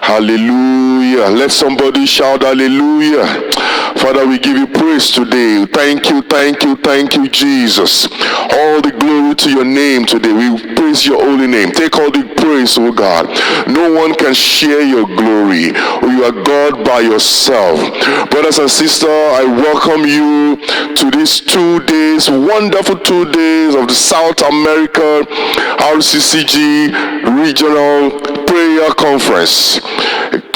Hallelujah. Let somebody shout hallelujah. Father, we give you praise today. Thank you, Jesus. All the glory to your name today. We praise your holy name. Take all the praise, oh God. No one can share your glory. You are God by yourself. Brothers and sisters, I welcome you to these 2 days, wonderful 2 days of the South America RCCG Regional Prayer Conference.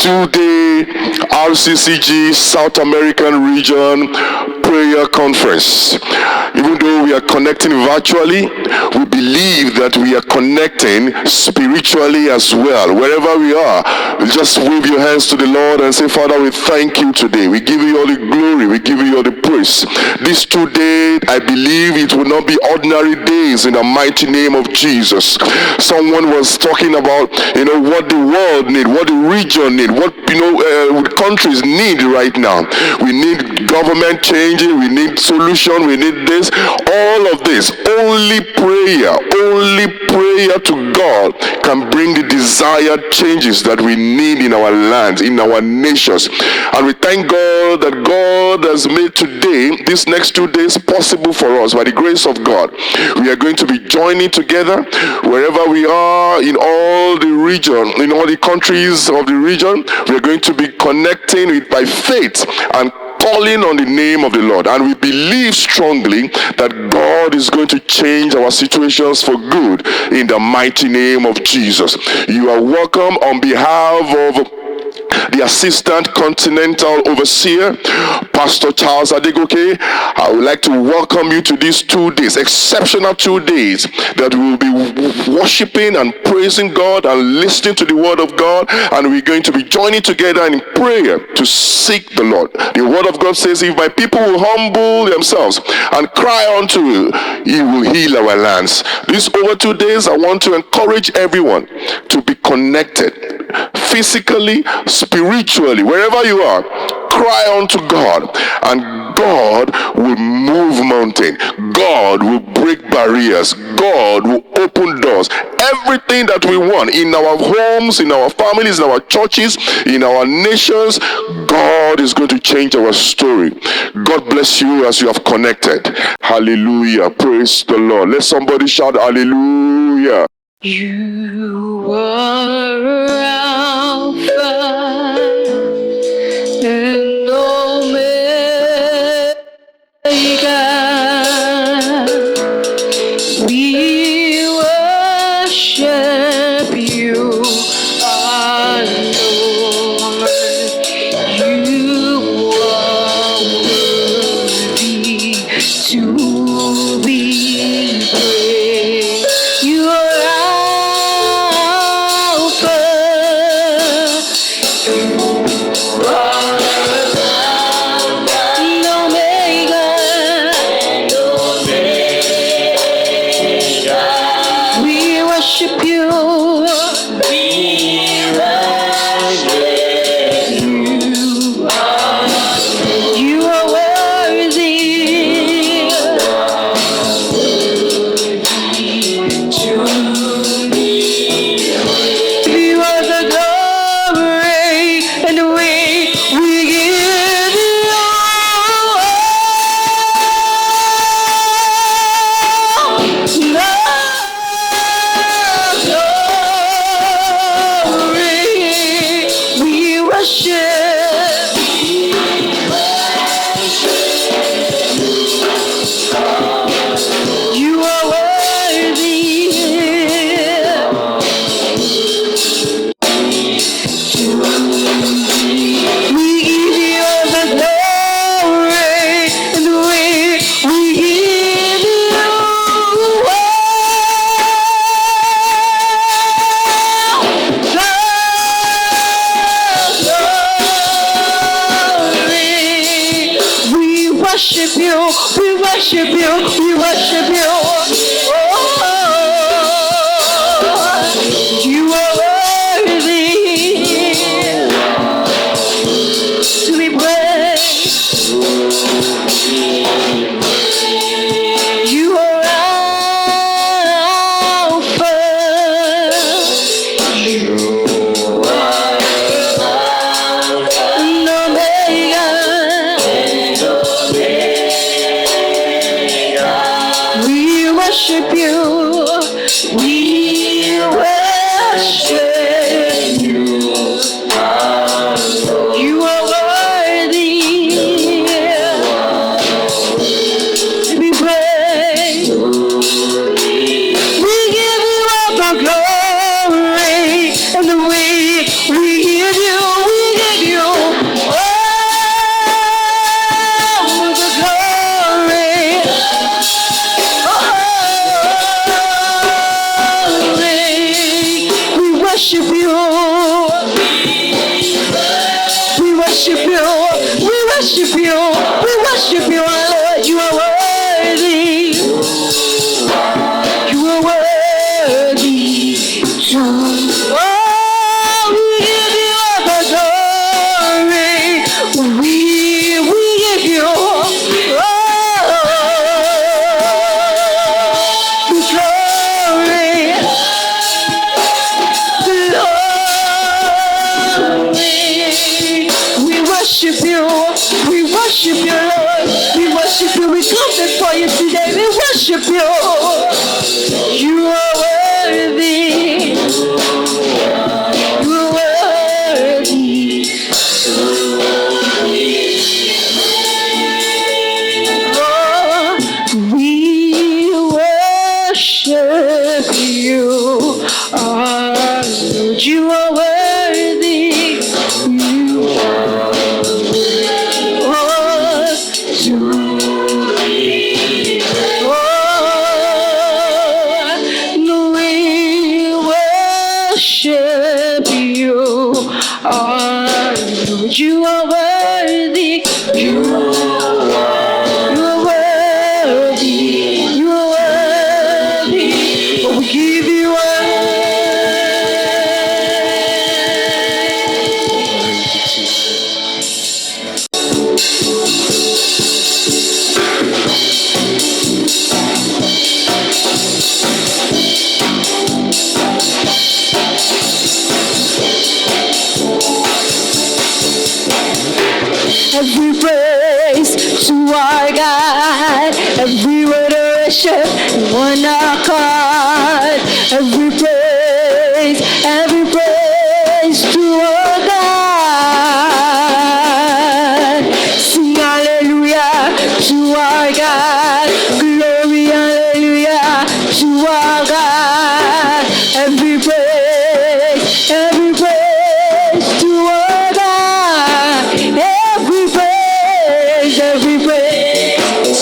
2-day RCCG South American Region Prayer Conference. Even though we are connecting virtually, we believe that we are connecting spiritually as well. Wherever we are, just wave your hands to the Lord and say, Father, we thank you today. We give you all the glory. We give you all the praise. This 2 days, I believe it will not be ordinary days in the mighty name of Jesus. Someone was talking about, what the world need, what the region need, what, countries need right now. We need government changing. We need solution. We need this. All of this. Only prayer to God can bring the desired changes that we need in our lands, in our nations. And we thank God that God has made today, these next 2 days, possible for us by the grace of God. We are going to be joining together wherever we are in all the region, in all the countries of the region. We are going to be connecting it by faith and calling on the name of the Lord. And we believe strongly that God is going to change our situations for good in the mighty name of Jesus. You are welcome on behalf of the Assistant Continental Overseer, Pastor Charles Adegoke. I would like to welcome you to these 2 days, exceptional 2 days, that we will be worshiping and praising God and listening to the word of God, and we're going to be joining together in prayer to seek the Lord. The word of God says, if my people will humble themselves and cry unto you, he will heal our lands. These over 2 days, I want to encourage everyone to be connected physically, spiritually, wherever you are. Cry unto God, and God will move mountains. God will break barriers. God will open doors. Everything that we want in our homes, in our families, in our churches, in our nations, God is going to change our story. God bless you as you have connected. Hallelujah. Praise the Lord. Let somebody shout hallelujah. You are Alpha and Omega. We worship you, our Lord. You are worthy to be praised. You are Alpha. You are and Omega. We worship you. You are worthy to give you all the glory, and we give you all glory. We worship. You are worthy. We give you all the glory, and we give you all glory. We worship you, we worship you, we worship you. Oh, you are worthy to be praised. You are Alpha. You are worship you. We worship you. We worship you. We worship you, our Lord. You are worthy. You are worthy. Oh, we give you all the glory. We give you all the glory. We worship you. We worship you, Lord. We worship you. We come before you today. We worship you. You are worthy. You are worthy. Oh, we worship you. Oh, Lord, you are worthy. You are we worship you. Oh, Lord, you are worthy. You are worthy. You are worthy. Oh, we give you every praise to our God, every word of worship in one accord, every praise to our God. Sing hallelujah to our God, glory hallelujah to our God, every praise to our God, every praise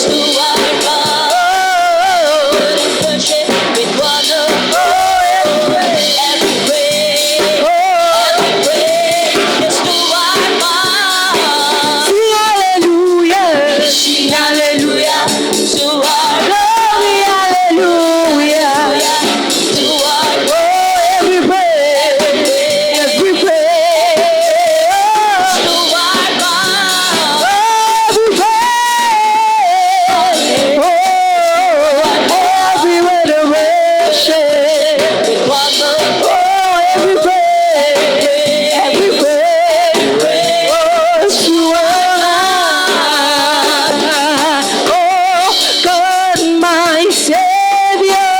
to our God. Oh, worship with one accord. Every praise to our God. Sing hallelujah, sing hallelujah to our glory, hallelujah to our God. Every praise to our God. Every word of worship with one accord. Every praise to our God. Oh, God, my Savior,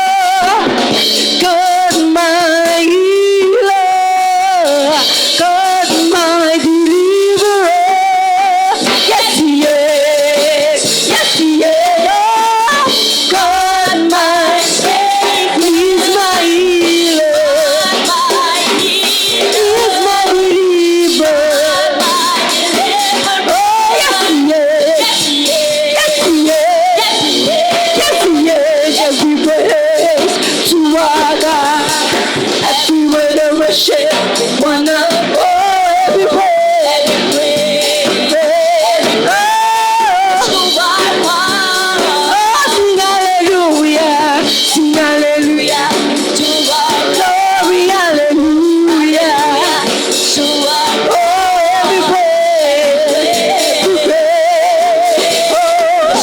God, my healer, God, my deliverer. Yes, He is. Yes, He is. God, my Savior, He's my healer. He's my deliverer. Oh, yes, He is. Yes, He is. Yes, He is. Every praise to our God. Every word of worship, one of every praise to our God. Oh, sing hallelujah, sing hallelujah to our glory, hallelujah to our every praise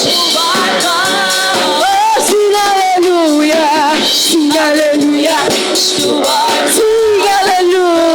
to our God. Oh, sing hallelujah to our sing hallelujah.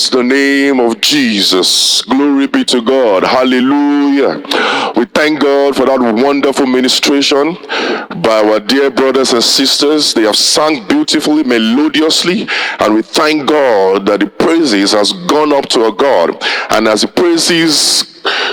Praise the name of Jesus. Glory be to God. Hallelujah. We thank God for that wonderful ministration by our dear brothers and sisters. They have sung beautifully, melodiously, and we thank God that the praises has gone up to our God. And as the praises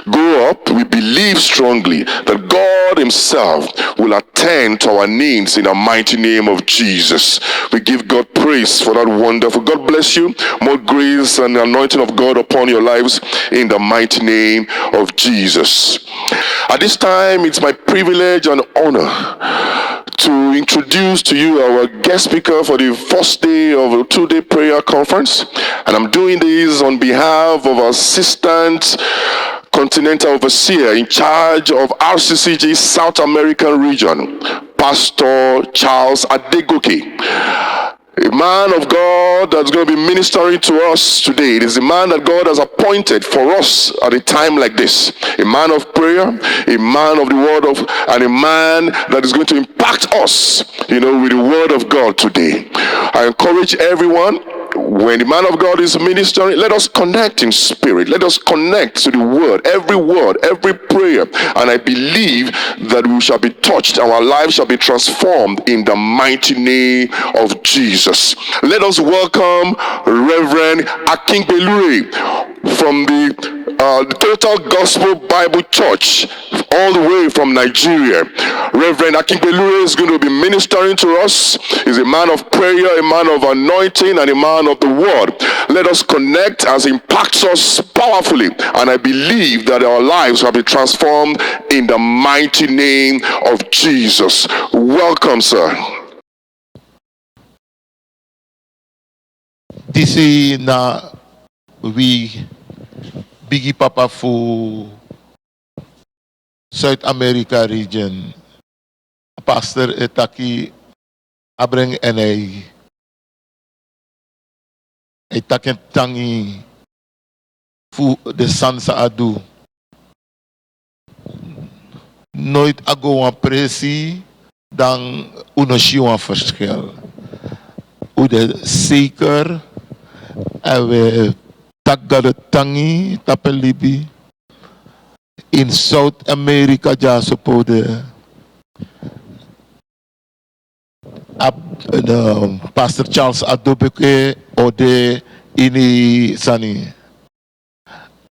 go up, we believe strongly that God himself will attend to our needs in the mighty name of Jesus. We give God praise for that wonderful. God bless you. More grace and anointing of God upon your lives in the mighty name of Jesus. At this time, it's my privilege and honor to introduce to you our guest speaker for the first day of a 2-day prayer conference. And I'm doing this on behalf of our Assistant Continental Overseer in charge of RCCG South American region, Pastor Charles Adegoke. A man of God that's going to be ministering to us today. It is a man that God has appointed for us at a time like this. A man of prayer, a man of the word of, and a man that is going to impact us, with the word of God today. I encourage everyone, when the man of God is ministering, let us connect in spirit. Let us connect to the word, every prayer. And I believe that we shall be touched, our lives shall be transformed in the mighty name of Jesus. Let us welcome Reverend Akingbelure from the Total Gospel Bible Church, all the way from Nigeria. Reverend Akingbelure is going to be ministering to us. He's a man of prayer, a man of anointing, and a man of the word. Let us connect as he impacts us powerfully, and I believe that our lives will be transformed in the mighty name of Jesus. Welcome, sir. This is na we Biggie Papa for South America region. Pastor Etaki Abreng en hij taken tangi voor de Sansa Adu. Nooit ago een pressie dan een verschil. Hoe de zeker en we takgade tangi tapelibi in South America ja suppose Pastor Charles Adegoke ode ini sani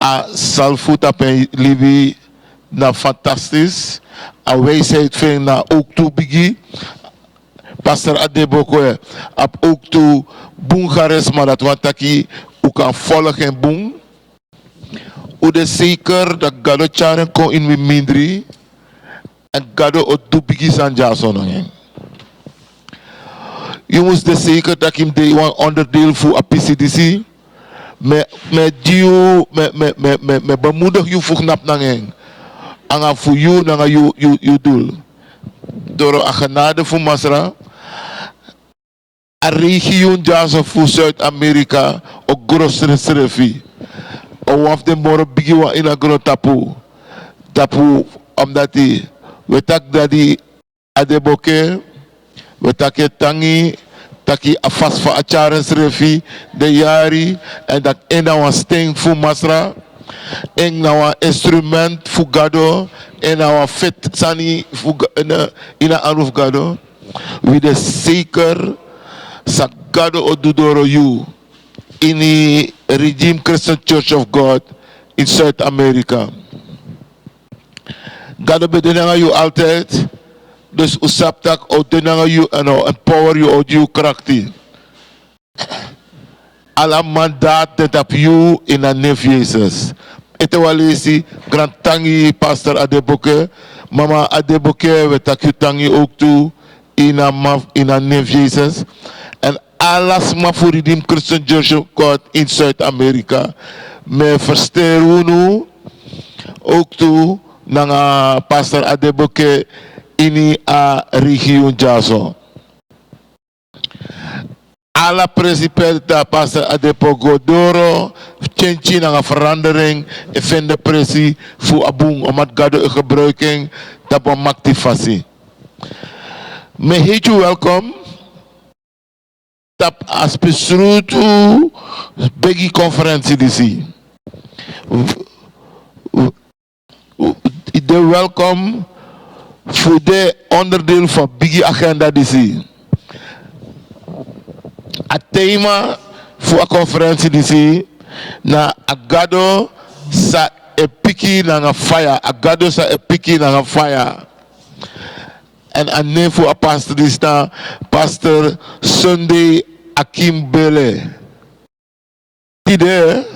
a salfut apen libi na fantastisch a wijsheid vind na ook toe bigi Pastor Adegoke ap ook toe boengarisma dat wat taki u kan volgen en boen u de zeker dat gado charen kon in mi mindri en gado o toe bigi san jason. Je moest de zeker dat ik de een onderdeel voor een PCDC. Met bemoedig je voor knap nangen. En voor je naar je doel. Door een genade voor Masra. Een regio jazo voor Zuid-Amerika. Ook grotere strefi. Of de morgen bigiwa in een groot tapu. Tapu omdat die. We tak dat die Adegoke. We taken tangi, taki afas fa acharens refi, de jari, en dat en dan een sting voor masra, en nou een instrument voor gado, en nou een fit sani in een anruf gado. We de zeker sa gado odudoro you in the Redeemed Christian Church of God in South America. Gado bedenanga you altijd. Dus usaptak odenanga you empower you out you karakter. Alla mandaat dat op you in de neef Jezus. Ete walesi grand tangi pastor Adegoke, mama Adegoke we tak you tangi ook toe in a neef Jezus. En alles maar voor Redeemed Christian Church of God in Zuid-Amerika. Me versterken nu ook toe nanga pastor Adegoke ini a regio jaso. Alla principe da pastor Adegoke doro change na verandering en vind de pressie voor abung om het gado gebruiking dat we activatie. Me heet you welkom. tap aspesrutu begi conferentie disi. De welkom voor de onderdeel van bigi agenda disi. Het thema voor de conferentie disi na agado sa epiki na fire. Agado sa epiki na fire. En een neem voor pastor is pastor Sunday Akim Bele. Tide,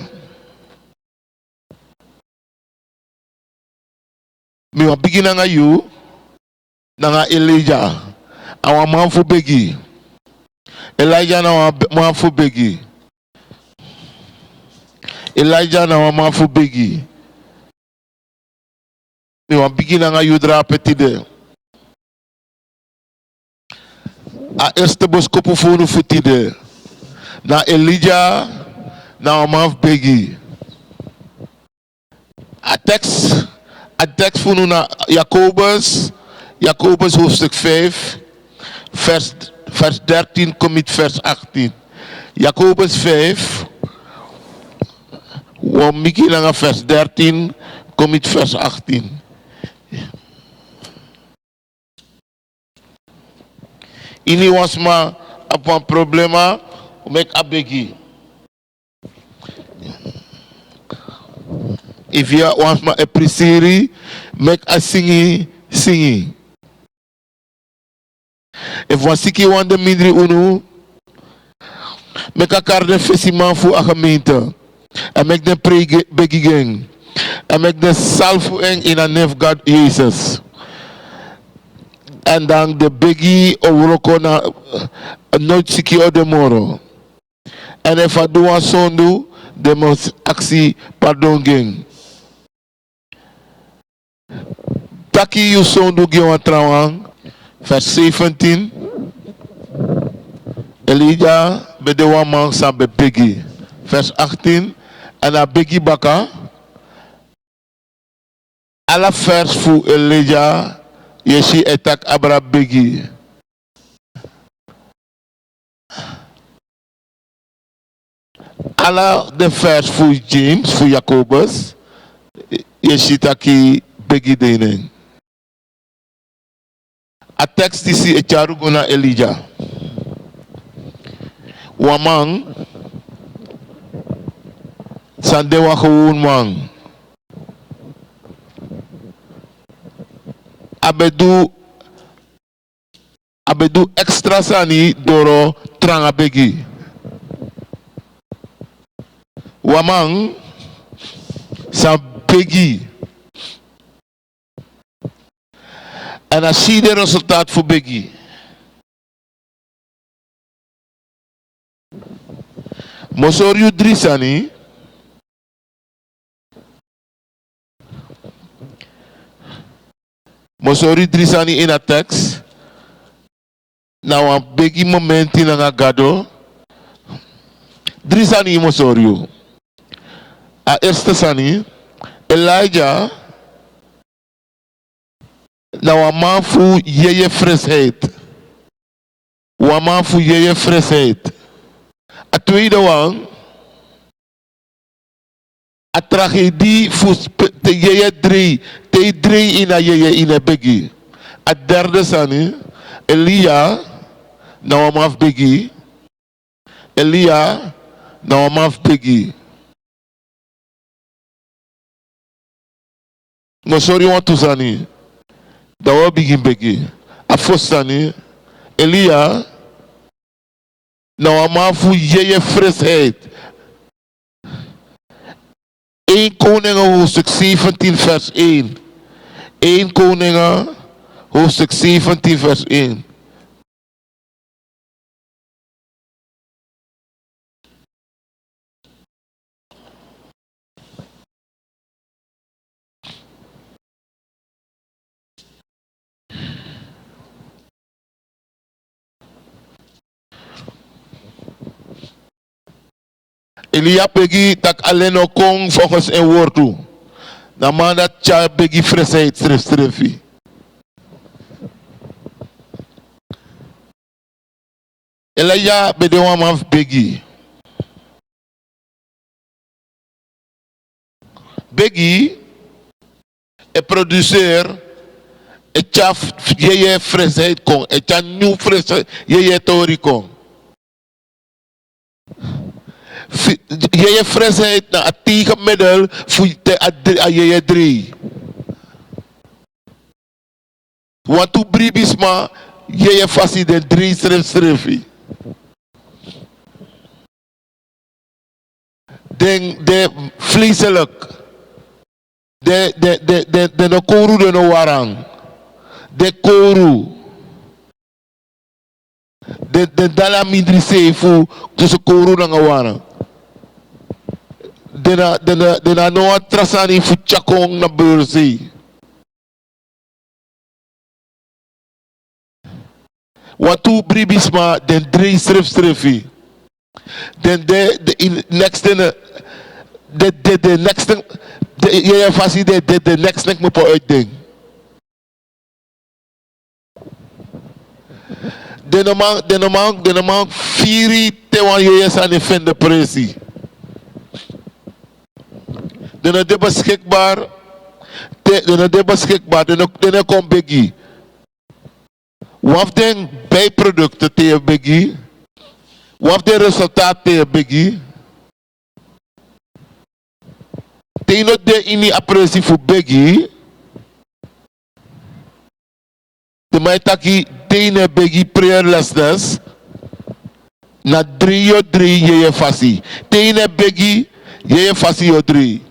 mi wa begin nga you, nga Elijah. Awa man fu begi. Elijah na wa man fu begi. Elijah na wa man fu begi. Mi wa begin nga you drop tide. A eerste boskopu funu futide na Elijah na omaf begi. A tekst funu na Jacobus hoofdstuk 5 vers 13 komit vers 18. Jacobus 5 wa miki na vers 13 komit vers 18. Ini was ma apa problema make a begi. If you want ma appreciate, make a singi. If wasiki want de midri unu, make a carte festival fu a gemeente. En make them pray begi gang. En make them salve in a name of God Jesus. En dan de begi overoko na nooit siki o de moro. En if I do een zonde, de moet actie pardon ging. Taki you zonde gewan trouwang. Vers 17. Elijah be de waman sa be begi. Vers 18. En a begi baka. Alla vers fu Elijah. Yeshi etak abra begi. Alla de vers voor James, voor Jacobus. Yeshi taki begi denen. A tekst disi echaru gona Elijah. Wamang. Sandewa gewoon man. Abedu extra sani doro tranga begi. Wamang sa begi. En als zie de resultaat voor begi. Mosoriu drisani. Mosori drisani in a tekst. Nou een begi momenti na gado. Drisani mosoriu. A eerste sani. Elijah. Nou een man fu yeye frisheid. Een man fu yeye frisheid. A tweede one. A tragedie fu te yeye drie. Te drie in a yeye in a begi. A derde sani. Elia. Nou een man begi. Elia. Nou een man begi. No sorry want to sani. Dat we begin begi. A fostani. Elia. Nou een man fu yeye frisheid. 1 Koningen hoofdstuk 17 vers 1. 1 Koningen hoofdstuk 17 vers 1. Elia pegi tak alleen no kong volgens een woord toe. Na man dat cha pegi frisheid strefi. Elijah bedewa maf begi. Begi e producer e chaf yeye fresheid kon e cha new fresh yeye tori kon. Yeye fresheid na atige middel voor te a yeye 3. Want tu bribisma yeye fasi de 3 strefi. Den de vlieselijk. De no koru de no warang. De koru. De dala mindri sefu tussen koru na warang. De na no trasani fu chakong na beursi. Watu bribisma den 3 strefi. Den de next de next je fasi de next nek mo po uitding. De normaal firi te wan je aan de vende presi. De beschikbaar de kom begi. Wat den bijproducten te je begi. Wat de resultaat te je begi. Teno de ini apresi fu begi. De mij taki tene begi prayerlessness. Na 3 je fasi. Tene begi je fasi yo 3.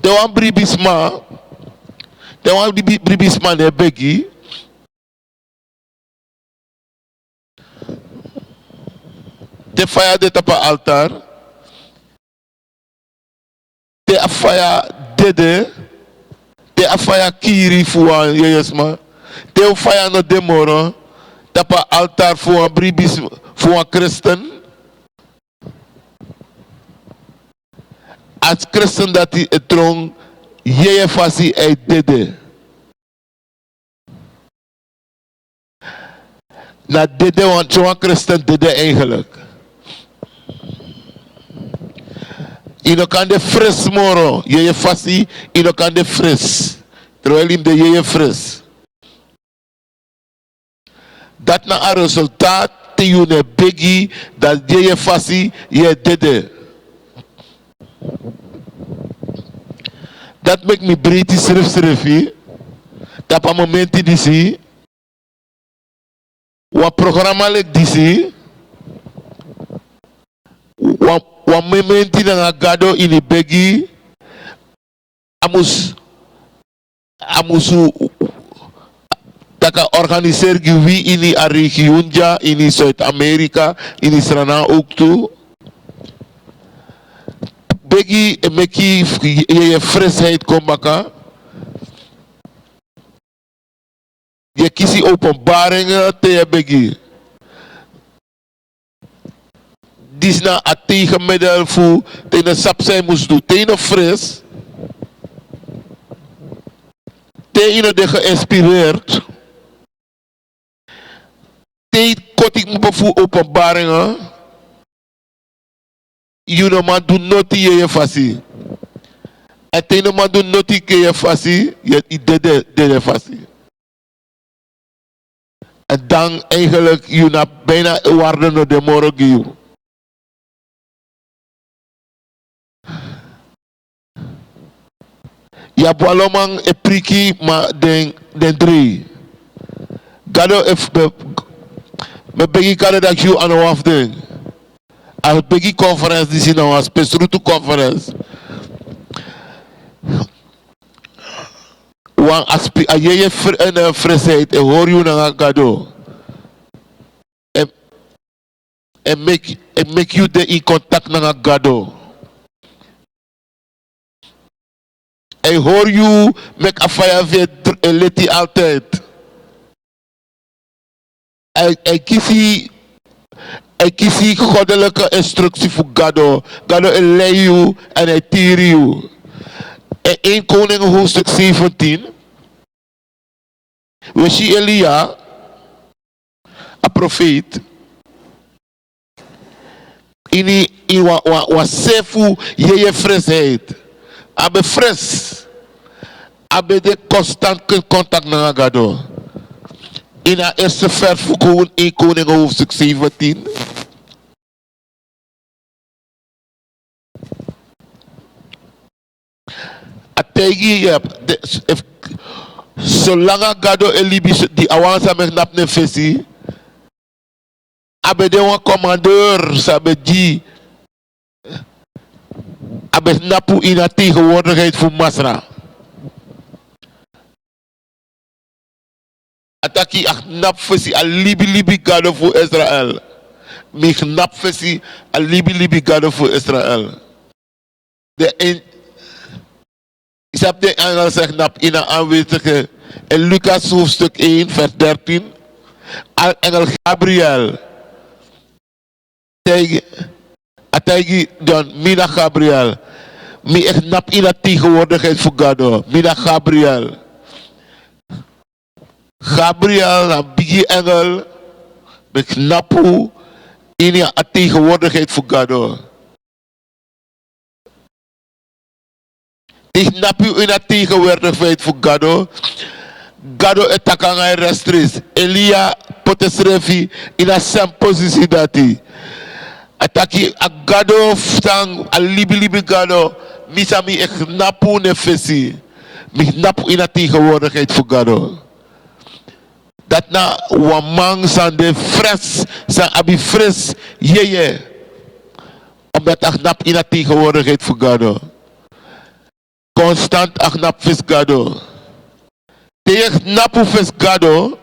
De wan bribisma ne begi. De faya de tapa altar. De afaya dede. De afaya kiri fuan yesma. De afaya no demoro. Tapa altar fuan bribis fuan christen. Als christen dat hij het drong. Yeye fasi ei dede. Na dede want zo'n christen dede eigenlijk. Ino kan de fris moro, je fasi, ino kan de fris. Terwijl in de je fris. Dat na een resultaat te je begi, dat je fasi, je dede. Dat maakt me British schrift. Dat op momenten die zie. Wat programma lek die zie. Wat momenti na gado ini begi amusu taka organiseer giwi ini a regionja ini Zuid-Amerika ini strana ook toe begi meki je frisheid komaka je kisi openbaringen te begi. Dis na a tegenmiddel voor tegen sap zij moest doen. Tegen fris. Tegen de geïnspireerd. Tegen kotik moet voor openbaringen. Je no man doen noti je fasi. En tegen man doen noti je fasi. Je dede fasi. En dan eigenlijk je na bijna waarde no de morgen. Ja, boalomang e priki ma den 3. Gado if me begi kade dat you aan waf ding. A begi conference die zien nou, a spesrutu conference. Wan aspi a yeye en fresheid e hoor you na gado. And make you de in contact na gado. I hoor you make a fire weer leti altijd. Ik kies goddelijke instructie voor Gado. Gado leidt you en hij tier you. In 1 Koning hoofdstuk 17. We zien Elia, een profeet. ini wa sefu yeye fresheid. Abe fres. Abe de constant contact na gado. Ina eerste vers voor in Koningen hoofdstuk 17. Ategi zolang gado elibi die awansa met nap ne fesi. Abe de wan commandeur sabe di. Abe napu ina tegenwoordigheid voor Masra. Ataki ach nap fesi a libi gado voor Israël. Mi nap fesi a libi gado voor Israël. Ik heb de engel zegt nap in een aanwezige in Lucas hoofdstuk 1 vers 13. Al engel Gabriel. Ategi dan mina Gabriel. Mi echt nap in de tegenwoordigheid voor gado. Mina Gabriel. Gabriel, een bigi engel, met napu in je tegenwoordigheid voor gado. Die napu in je tegenwoordigheid voor gado. Gado etakanga restris. Elia potesrefi in een sem positie dati. Ataki a gado stang a libi gado. Misami ek napu nefesi. Mi napu in je tegenwoordigheid voor gado. Dat na wamang san de fres, san abi fres, yeye. Omdat agnap in a tegenwoordigheid voor gado. Constant agnap vis gado. Tegen napu vis gado,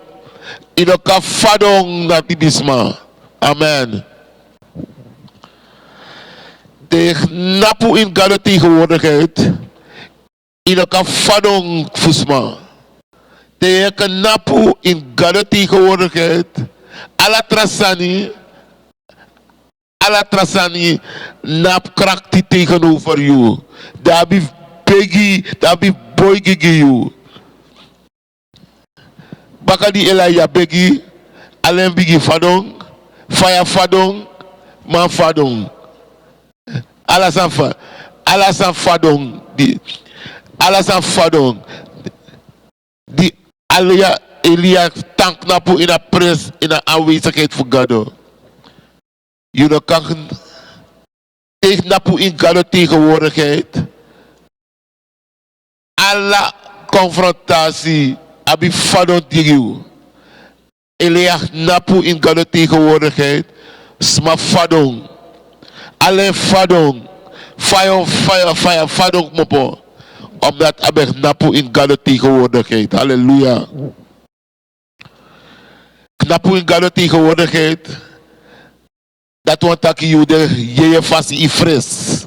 in elkaar fadong na tibisma. Amen. Tegen napu in gado tegenwoordigheid, in elkaar fadong fusma. Tegen napu in gado tegenwoordigheid. Ala trasani nap krakti tegenover you. Dabi begi, dabi boy gigi you. Bakadi Elaya begi, alleen bigi fadong, fire fadong, man fadong. Alasan fadong, alasan fadong. Die Elia tank napu in a pres in a aanwezigheid voor gado. Jullie kan tegen napu in gado tegenwoordigheid. Alla confrontatie abi fadon diriu. Elia napu in gado tegenwoordigheid. Sma fadon. Alleen fadon. Fire fadon mopo. Omdat abeg napu in gado tegenwoordigheid. Halleluja. Knapu in gado tegenwoordigheid. Dat want dat je je vast in fris.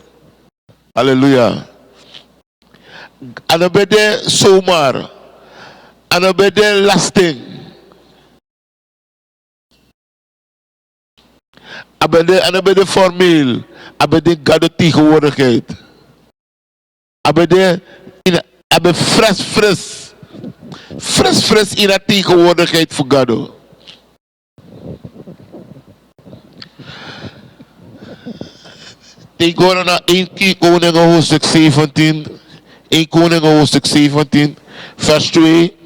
Halleluja. Anabede zomaar. Anabede lasting. Anabede formeel. Abede gado tegenwoordigheid. Abede fres in de tegenwoordigheid voor gado. Tegenwoordig naar 1 Koningen hoofdstuk 17. 1 Koningen hoofdstuk 17. Vers 2.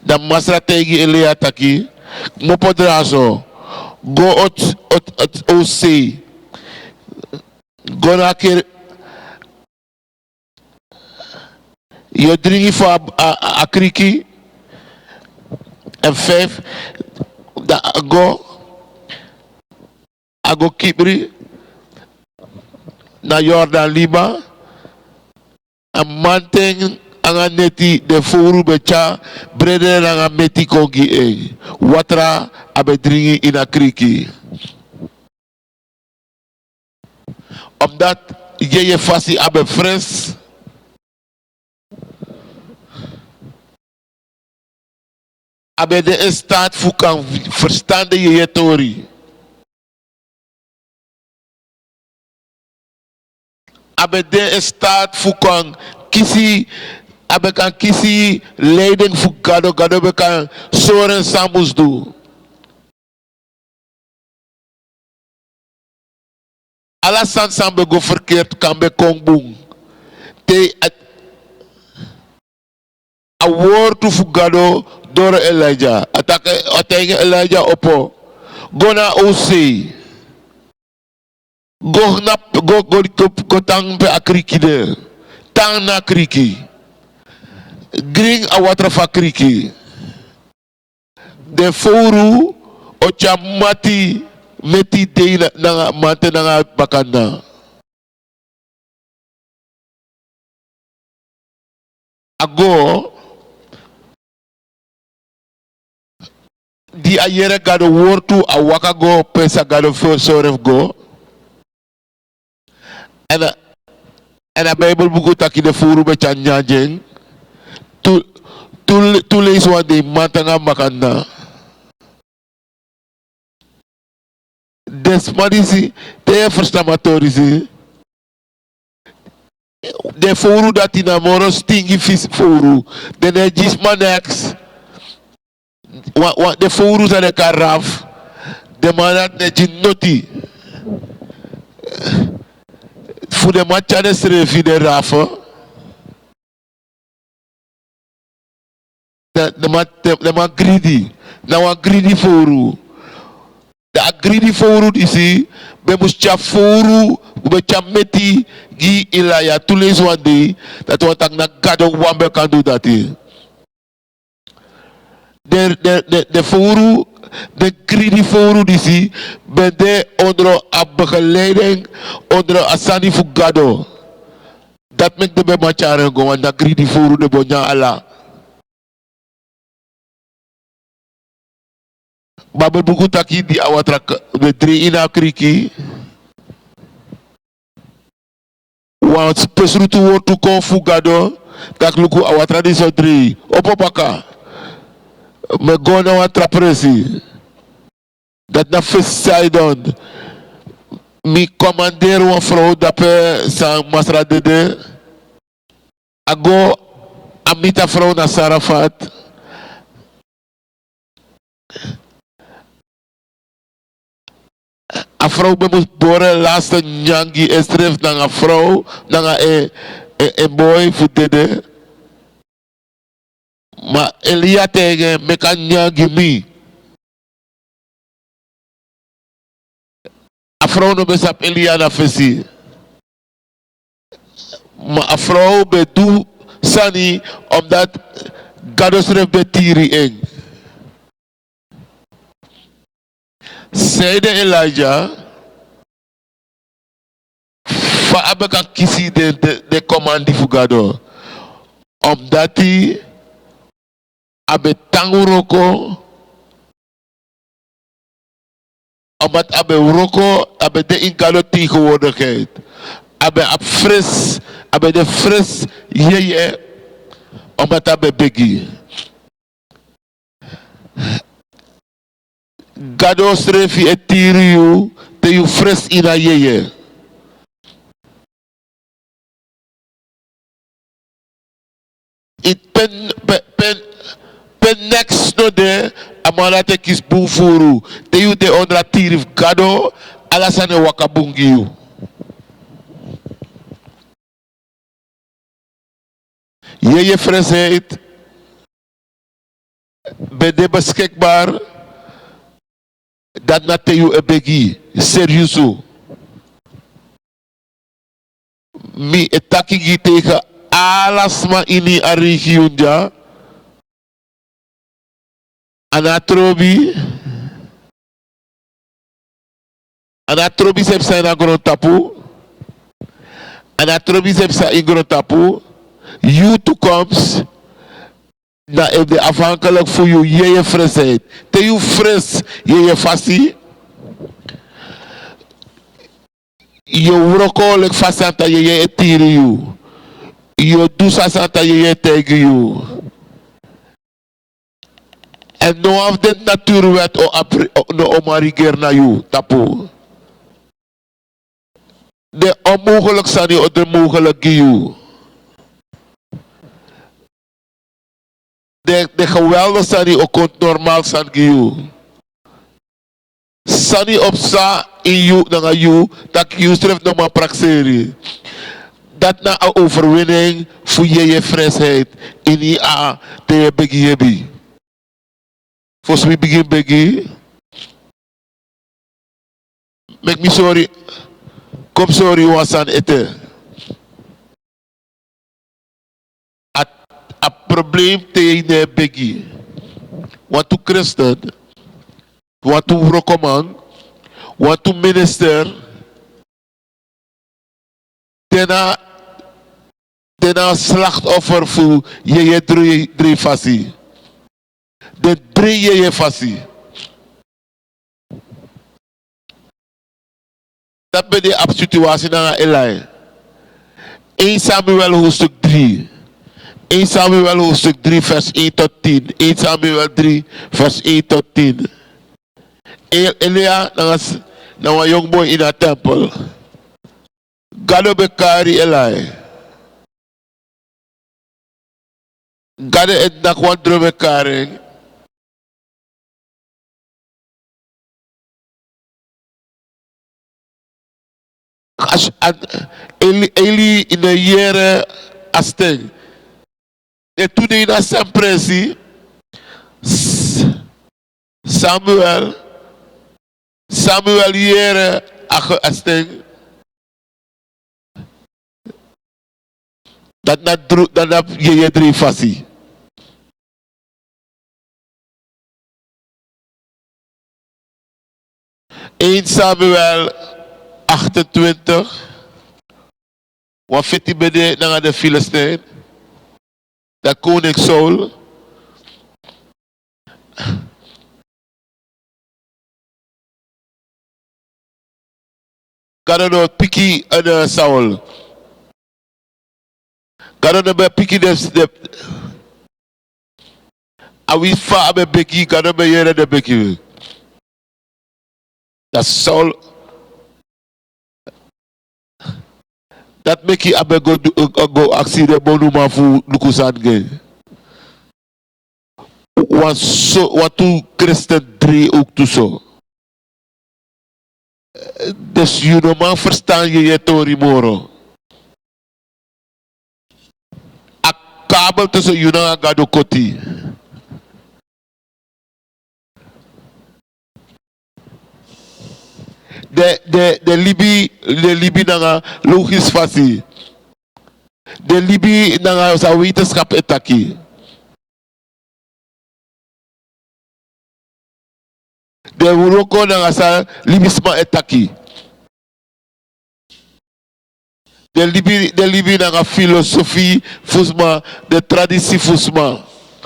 Dan Masra tegen Elia taki. Mopodrazo. Go uit Ozee. Go naar keer. Je drinkt voor Akriki. En 5. Ago Kibri. Naar Jordan Liba. En manteng anga neti de furu becha. Brede anga meti kongi Watra abe drinken in Akriki. Omdat je fasi abe fres. Abe de staat voor kan verstanden je tori. Abe de staat voor kan kisi, abe kan kisi leiding voor gado be kan soren samus do. Alla sansambe go verkeerd kan be kongbung. Te a woord to fugado door Elijah. Atake Elijah opo. Gona ose. Go tang pe akriki de. Tang na kriki. Gring a water fa kriki. De foru o chamati meti de na mate na bakanda. Ago di ayere gado wortu a waka go pesa gado soref go. En a Bible buku taki de foru be chanjang. Tu lees wat de matanga makanda. Desmadisi te verstamatorisi. De foru dat in amoro stingi vis foru. De gismanex. De foru zijn de karaf. De manat ne ginoti. Voor de matcha de strefi de rafa. De man greedy. Nou een greedy foru. De greedy foru disi. Be muscha foru. Be chameti. Gi ilaya. Tules wande. Dat wat ak na gado wambe kan do dat hier. De foru, de greedy foru disi, ben de onder a begeleiding, onder asani fugado. Dat maakt de bemacharen go, want de greedy foru de bonya ala. Babel buku taki di awatrak de 3 ina kriki. Want pesrutu wotu kon fugado, tak luku awatra di so 3. Opopaka. Me go na wat trapresi. Dat na first side on. Mi commander een vrouw dat pe sa masra dede. Ago amita vrouw na Sarafat. A vrouw be mus bore laatste nyangi estref na a vrouw na a boy fu dede. Ma Elia tegen me kan nyangi mi. A vrouw no besap Elia na fesi. Maar a vrouw be do sani omdat gados ref be tiri eng. Zeide Elijah fa abeka kisi de commandi fugado. Omdat hij abe tanguroko omdat abe roko abe de ingalo tegenwoordigheid. Abe ab fris, abe de fris yeye omdat abe begi. Gado strefi etiriu te you fris ina yeye. It pen next no de amana te kis bufuru te you de ondra tirif gado alasane wakabungi you. Yeye frisheid bede beschikbaar dat na te you ebegi serieusu. Mi etaki tegen alasma ini arigiunja anatrobi sepsa ina gron tapu anatrobi sepsa in gron tapu you toekomst na if de afhankelijk voor je je frisheid te you fris je fasi je wroko lek fasanta je etiri you je dusa santa je tegen you. En no af de natuurwet no omarigeer na you, tapu. De onmogelijk zijn je de mogelijk you. De geweldig zijn je ook normaal zijn you. sani opsa in you nanga you dat you streft nog maar praxeri. Dat na een overwinning voor je frisheid in die a te begi hebi. Volgens mij begin begi. Make me sorry. Kom sorry was aan eten. A probleem te ne begi. Want to Christen, want to recommend, want to minister. Tena slachtoffer voor je drie fasie. De drie je fasie. Dat ben de situatie naar Eli. 1 Samuel hoofdstuk 3. 1 Samuel hoofdstuk 3 vers 1 tot 10. 1 Samuel 3 vers 1 tot 10. Elia na een young boy in a temple. Gado bekari Eli. Gade et nak wan drobe kare. Eli in de jaren asteng. En toen hij naar zijn pressie, Samuel jaren asteng. Dat na je drie fasie. In Samuel 28. Wat vindt hij bij naar de Filistijn? De koning Saul. Kan er piki en Saul. Kan er bij piki de awi fa bij beki kan er bij jere de beki. Dat Saul. Dat make you abe go aksi de bonuma fu lukusange. Wat tu Christen 3 ook toe zo. Dus je normaal verstaan je tori moro. A kabel tussen je na gado koti. De Libi nanga logisch fasie. De Libi nanga sa wetenschap etaki. De Uroko nanga sa libisma etaki. De Libi nanga filosofie fusma, de traditie fusma,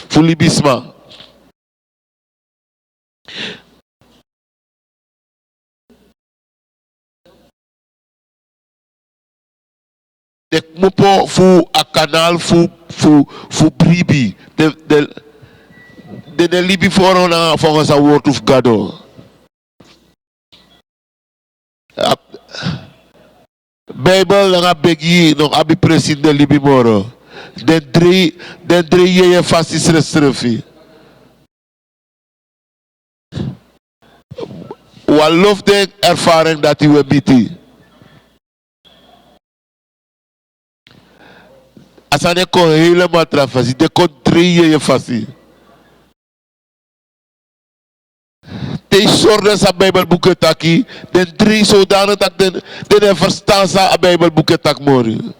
fu libisma. De mopo fu a kanaal fu bribi. De Libi voor na volgens a word of gado. Bijbel nga begi nog abi presin de Libi moro. Den drie je fasis restrefi. Wat lof de ervaring dat u webiti. Asane kon helemaal trafasi, de kon 3 je fasi. Te zorgen sa Bijbelboeken taki, den 3 zodanig dat den verstaan sa Bijbelboeken tak mori.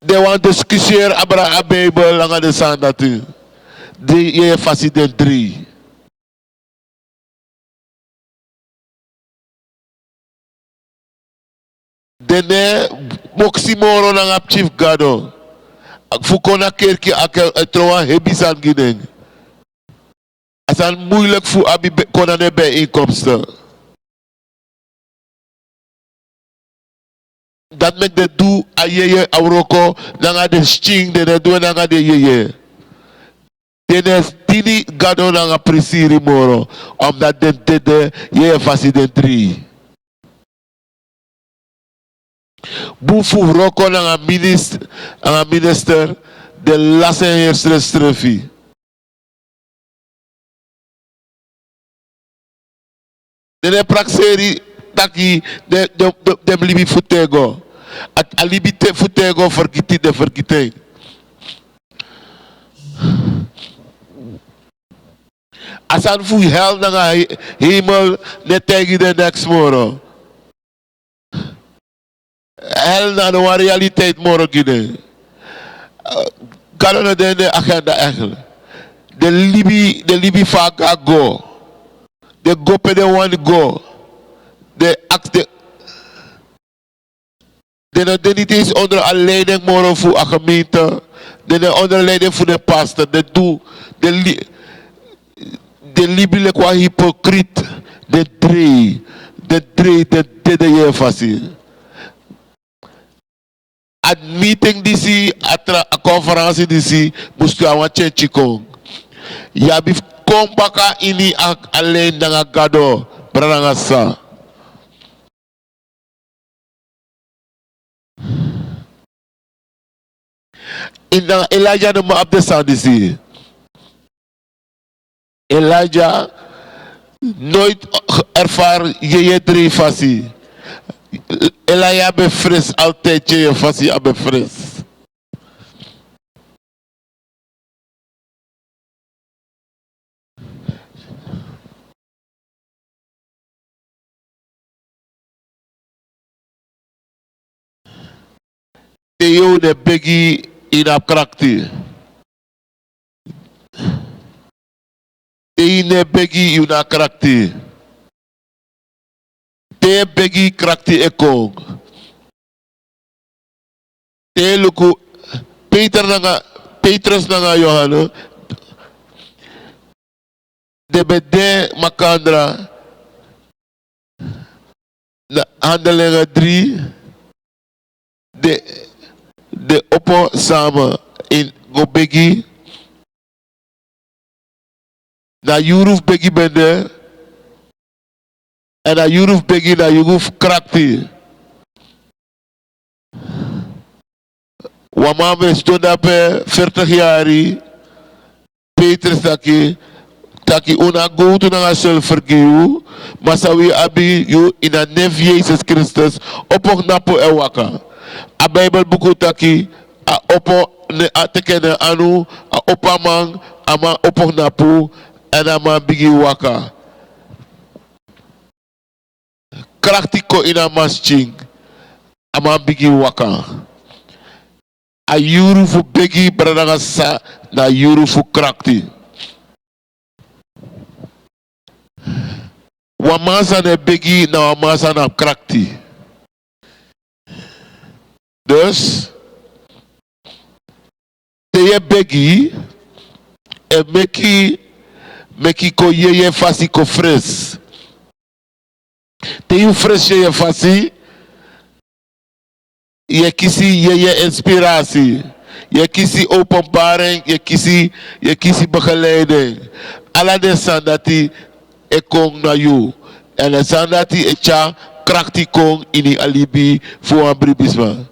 De wan discussieer abra a Bijbel langa de san dat u. 3 je fasi den 3. Dene moksimoro nang apchief gado. Fuko na kerki akel troa hebisan gideng. Asan moeilijk voor abi konane bij inkomsten. Dat met de doe a yeye auroko nanga de sting de doe nanga de yeye. Dene tini gado nanga prisiri moro. Omdat de yeye fasi de 3. Bufu roko na minister de lassen heerser strefi. De praxeri taki de libi futego. At alibite futego vergiti de vergite. Asan fu hel na hemel net tegen de next moro. Hel na de realiteit moro gide. Kan de agenda eigenlijk. De Libi vaak go. De gope de one go. De niet eens onder een leiding moro voor een gemeente. De onder leiding voor de pastor. De Libi le qua hypocriet. De je fasi. At meeting disi, at conferentie disi, moest je aan wat chikong. Ya bif kompaka ini alleen dengan gado berangasa. Inda Elijah de maaf de sandisi. Elijah nooit ervaar je drie fasi. Elijah be fris altijd je fasi abe fris. Teo de begi in a krakti. Teo ne begi in a krakti. Te begi krakti ekong. Te luku Petrus nanga Johannes. De bede makandra. Na handelingen 3. De oppo samen in go begi. Na Yuruf begi bende. En na Yuruf begi na Yuruf krakti. Wamame stond op 40 jaar. Petrus taki una go to na self forgive. Masawi abi you in a nef Jesus Christus. Opok napo ewaka. A Bible buku taki a opo ne a tekene anu a opamang ama opok napu en ama bigi waka. Kraktiko ina masching ama bigi waka. A yuru fu bigi bradanga sa na yuru fu krakti. Wamasa ne bigi na wamasa na krakti. Dus, te begi, e meki ko ye fasi ko fres. Te yu fres ye fasi, ye kisi ye inspiratie, ye kisi openbaring, ye kisi begeleiding. Alla de sandati e kong na you, en de sandati e cha krakti kong ini alibi voor een bribisma.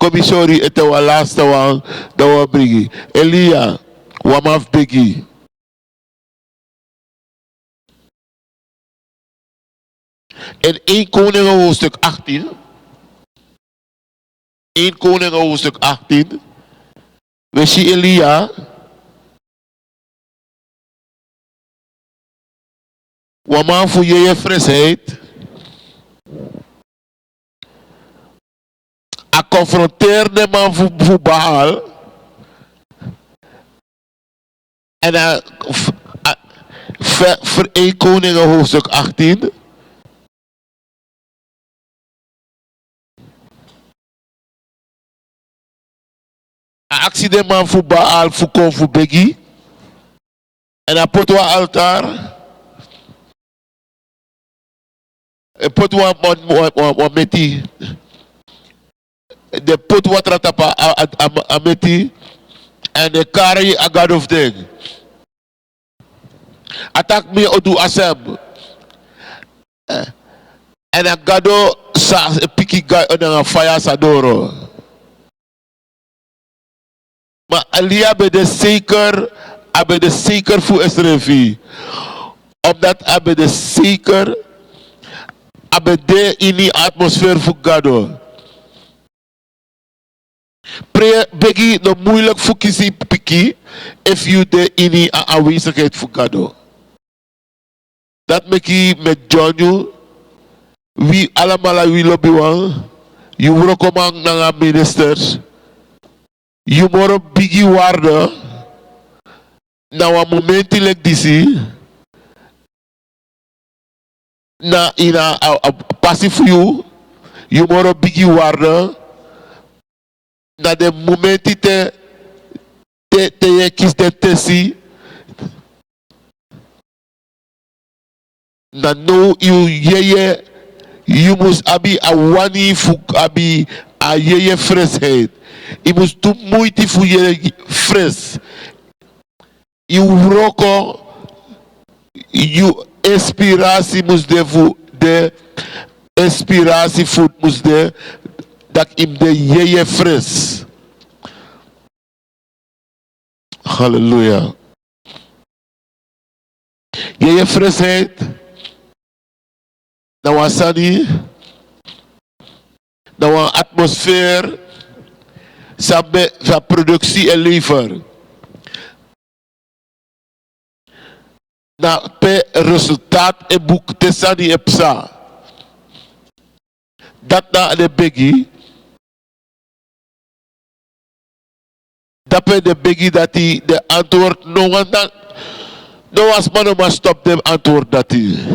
Commissarie ete wa laatste wang da wa brigi. Elia wamaf begi. In 1 Koningen hoofdstuk 18. 1 Koningen hoofdstuk 18. We zien Elia. Wamaf voor je frisheid. A confronteerde man voor Baal. En voor 1 Koningen hoofdstuk 18. A actie de man voor Baal voor Begi. En a potwa altaar. En potwa meti. De put wat ratapa ameti en de carry a god of thing. Attack me odu asem. En a gado sa piki guy on a fire sadoro. Maar Elia be de zeker voor Esrevi. Omdat abe de zeker abede ini atmosfeer voor gado. Pre begi no moeilijk voor kisi piki if you de ini aanwezigheid voor gado. Dat meki met John wie allemaal wie lobby wan. You recommend naar ministers. You moro bigi waarde. Nou een moment like disi. Na ina a passie voor you. You moro bigi waarde. Na de momenti te je kies de tesi. Na no you must abi a wani fuk abi a yeye fresheid. You must do moeite voor je fres. You roko you inspiratie moest de inspiratie voet moest de dat im de yeye fres. Halleluja. Yeye fresheid. Nou een sunny. Nou een atmosfeer. Sabe van productie en lever. Na pe resultaat e boek te sani e psa. Dat na de begi. Dat pe de begi dat hij de antwoord no was man maar stop de antwoord dat hij.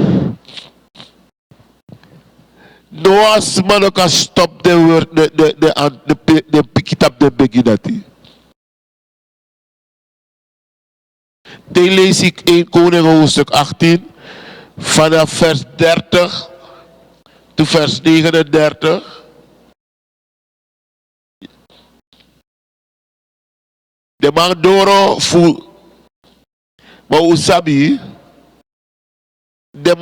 No was man kan stop de woord de pikitap de begi dat hij. Dan lees ik 1 Koning hoofdstuk 18 vanaf vers 30 tot vers 39. De man doro fu maar usabi de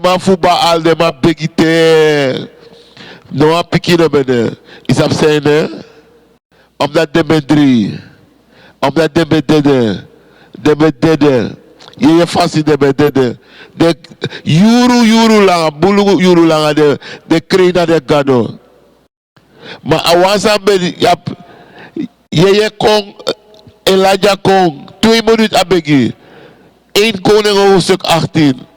man fu baal de man begite no a pikino bene is absene omdat de bedri omdat de bedede je fasi de bedede de yuru langa bulu yuru langa de kreina de gado maar awansa be yap je kon Elijah kon 2 minuten abegi 1 Koning hoofdstuk 18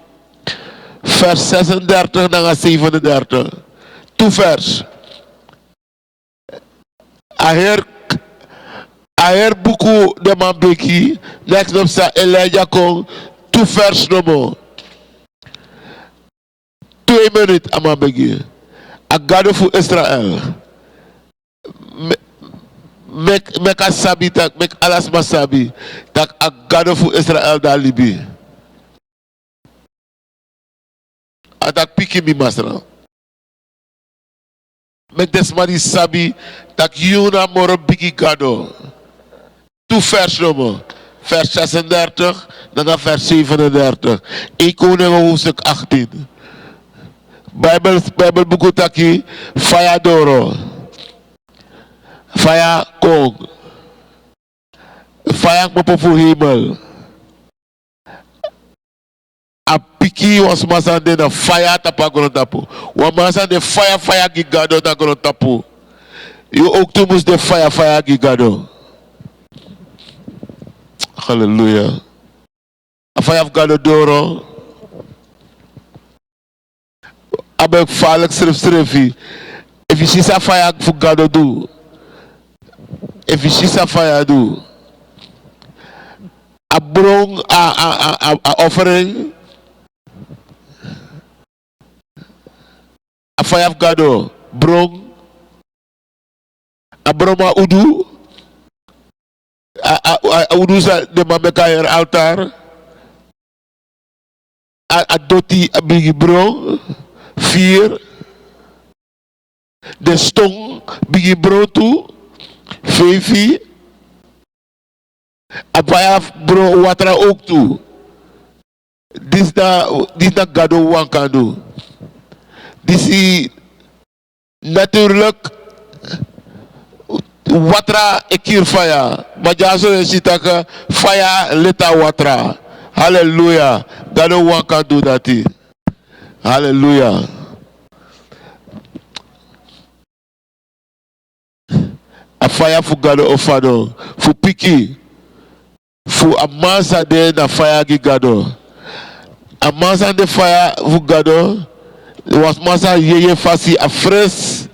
vers 36 naar 37 2 vers aher buku de man beki next op sa Elijah kon 2 vers nomo 2 minuten ama begi agado fu Israël mek asabi tak mek alas masabi tak agado fu Israël da libi atak piki mi masra mek desmani sabi tak yuna moro bigi gado 2 vers nomo vers 36 dan vers 37 1 Koning hoofdstuk 18 Bijbel buku taki faya doro faya kong faya mopo fu hemel a piki was masande na faya tapa kono tapu wa masande faya gigado ta kono tapu you ook toe moest de faya gigado. Hallelujah. A faya gado doro abek falek strefi if you see sa faya fu gado do if you see sa faya do a brong a offering a faya gado brong a broma udu a udu sa de mamekayer altar a doti a bigi brong 4 de stong bigi brong toe 5 a faya bro watra ook toe dis da gado wan kan do dis is natuurlijk watra ekir faya majaso en sitaka faya leta watra hallelujah gado wan kan do dati Hallelujah. A fire for God ofado. For piki. For a masa de na fire gigado. A masa de fire for gado. Was masa yeye fasi a fres.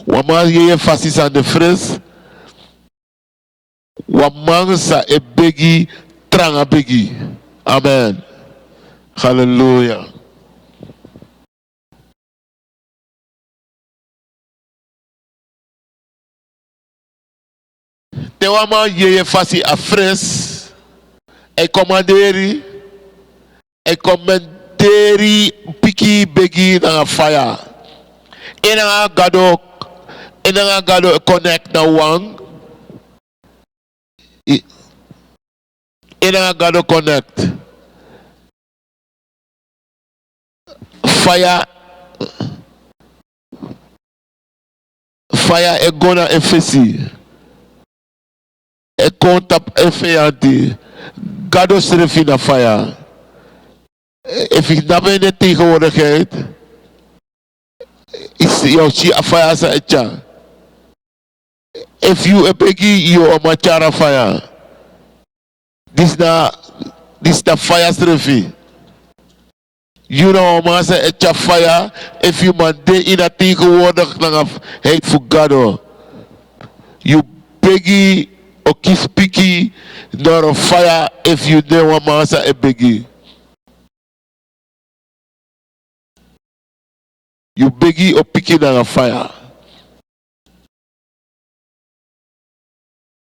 Wa masa yeye fasi sa de fres. Wa masa e begi tranga begi. Amen. Hallelujah. Te wama yeye fasi a fres. E commanderi. E commentary piki begi na fire. Ena gado connect na one. Ena gado connect. Fire e gonna efesi. E conta efeanti. Gado serefi na fire. If ik daar ben de tegenwoordigheid, is jouw chi afaya sa etja. If you epeki you a machara fire, this the fire strefi. You know masa etja fire. If you man de in a tegenwoordig lang heet voor gado. You begi o kies piki door een fire if you de wa masa epeki. You begi or picking on a fire.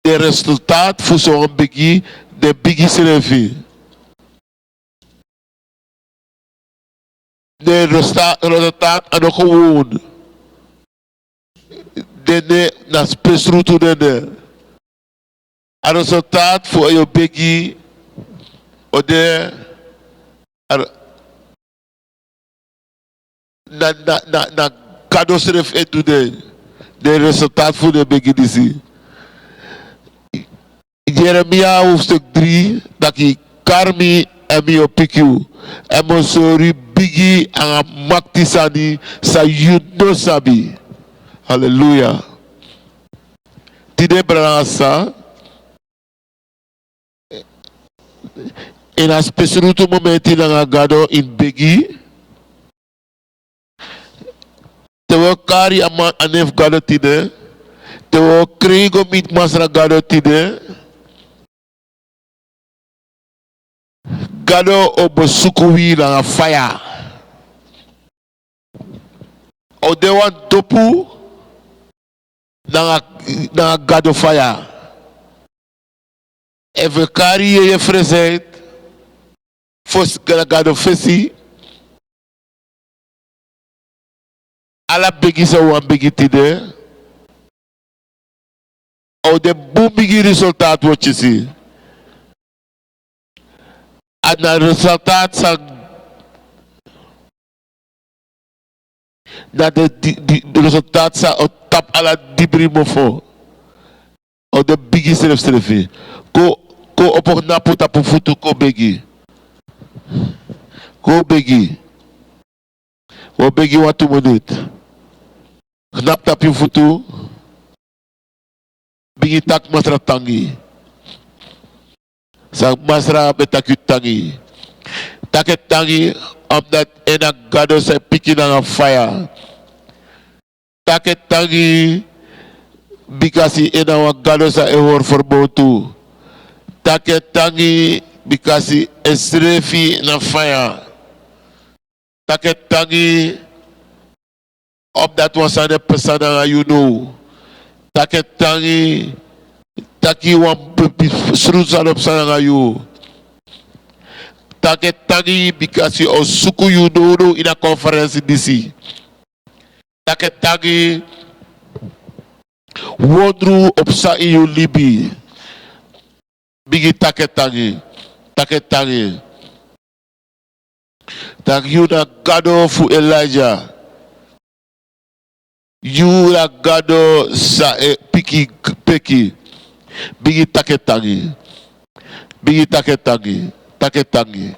De resultaat voor zo'n begi, de begi servi. De resultaat aan de gewoon. De na spesrutu de. Het resultaat voor je begi, o de. Na kado seref etu de resultaat voor de begin. Jeremia hoofdstuk 3 dat ik karmi en mi opiku en mo sori bigi aan maktisani sa yudo sabi. Hallelujah. Tide brasa in a specific moment in a gado in bigi. Tewo kari anef gado tide. Tewo krigo mit masra gado tide. Gado obosukuwi na fire. O de wan topu na gado fire. Even kari ye frezet. Fos gado fesi. Ala begi sa wan begi tide. O de boom bigi resultaat wat je ziet. En het resultaat sa dat de resultaat sa o tap ala dibri mofo. O de bigi self selfie. Ko opok na puta pu futu ko begi. Ko begi. O begi wat 2 minuten. Knap tap je futu. Bigi tak masra tangi. Sa masra betakut tangi. Taket tangi omdat ena gado sa piki na fire. Taket tangi bikasi ena wa gado sa ehor verbotu. Taket tangi bikasi esrefi na fire. Taket tangi omdat was aan de persona you know. Taket tangi taki wan srusan op sana you. Taket tangi because you suku you know in a conference in DC. Taket tangi wondru op sa you libi. Bigi taket tangi. Taket tangi. Tak you na gado fu Elijah. You na gado sa piki peki. Bigi taketangi. Bigi taketangi. Taketangi.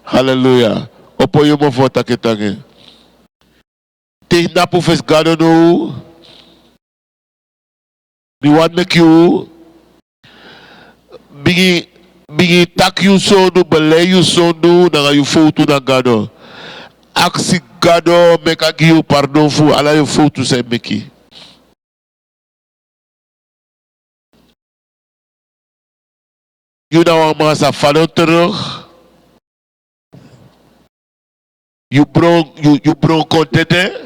Hallelujah. Opo yumo for taketangi. Take na pou fes gado nou. Mi want make you. Bigi tak you sondu, bele you sondu, nanga you foto na gado. Aksi gado meka give you pardon fu ala you foto say meki. You na wan masa falon terug. You bron kontete.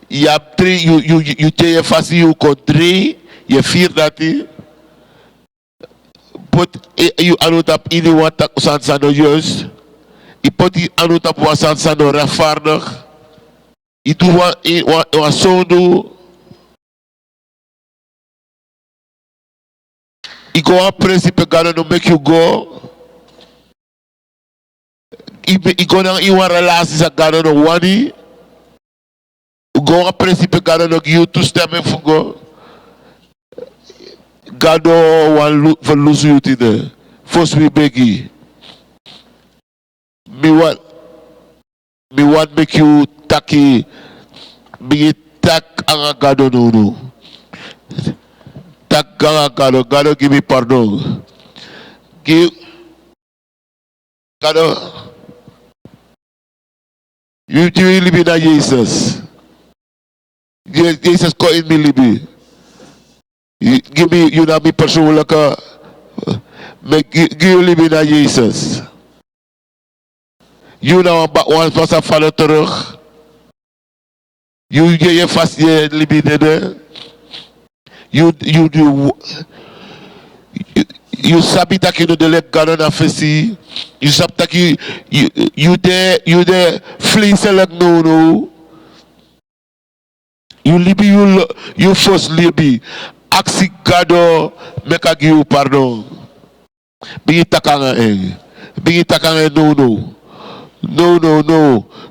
Je hebt 3, je tegen vast je kon 3, je 4 dat hij. Pot je anotap in wat sansano juist. Je pot je anotap wat sansano rechtvaardig. Je doet wat zo doen. Je go aan principe gano no make you go. Je go naar iemand relatie sa gano no wani. Go a principe gado no give you toestemming voor go. Gado wan verlozen you today. First we begi. Me want make you taki. Bigi tak anga gado no. Tak anga gado. Gado give me pardon. Give. Gado. You really be na Jesus. Jesus ko in me libi. Give me, you know me persoonlijke. Give you libi na Jesus. You know one pas vallen terug. You vast je libi dede. You sabi dat je de lek gano na fesi. You sabi dat you de vleeselijk no. You libi you first libi. Aksi gado meka give you pardon. Bigi takanga Bigi takanga no.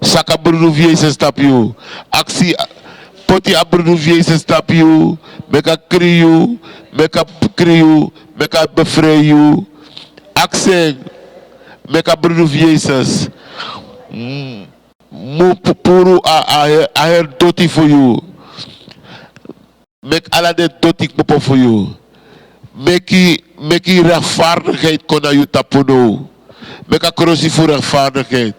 Saka brudu vie se stap you. Aksi poti abrudu vie se stap you. Meka kri you. Meka befree you. Aksi meka brudu vie ses. Mu puru a her doti for you. Make alle de dotik popo voor jou. Make rechtvaardigheid kon naar je tapuno. Make a crossie voor rechtvaardigheid.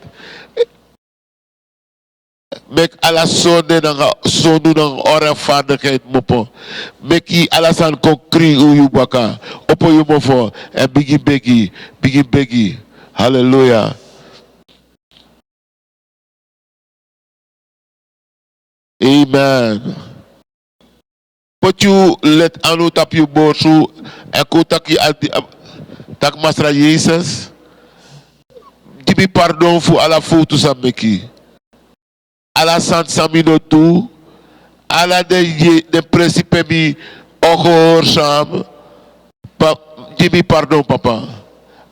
Make alle zonde dan onrechtvaardigheid mopo. Make alles aan concrete u je baka. Opo je mofo. En bigi. Hallelujah. Amen. But you let anu tap you borsu eko taki tak masra Jesus. Give me pardon voor alla foto's aan meki. Alla sant samino tu. Alla de principe mi ogehoorzaam. Give me pardon papa.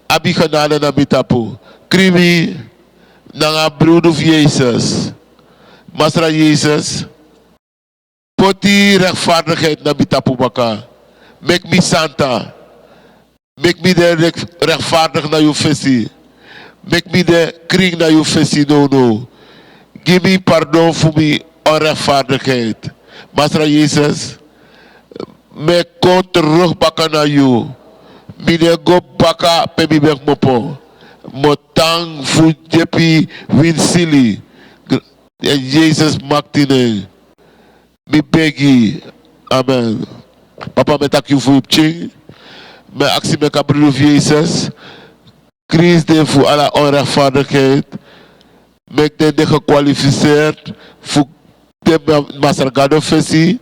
Abi genade na bitapu. Krimi na brood of Jesus. Masra Jesus. Poti rechtvaardigheid na bitapu baka. Make me santa. Make me de rechtvaardig na je visie. Make me de kring na je visie no. Give me pardon voor mijn onrechtvaardigheid. Masra Jesus. Me kon terug baka na you. Mine go baka pe mi bek mopo. Motang fu jepi win sili. Jesus maktine. Mi begi. Amen. Papa me tak you voor je me actie me kabru Jesus. Chris de voor alle onrechtvaardigheid. Mek de gekwalificeerd voor de Masargado Fessie.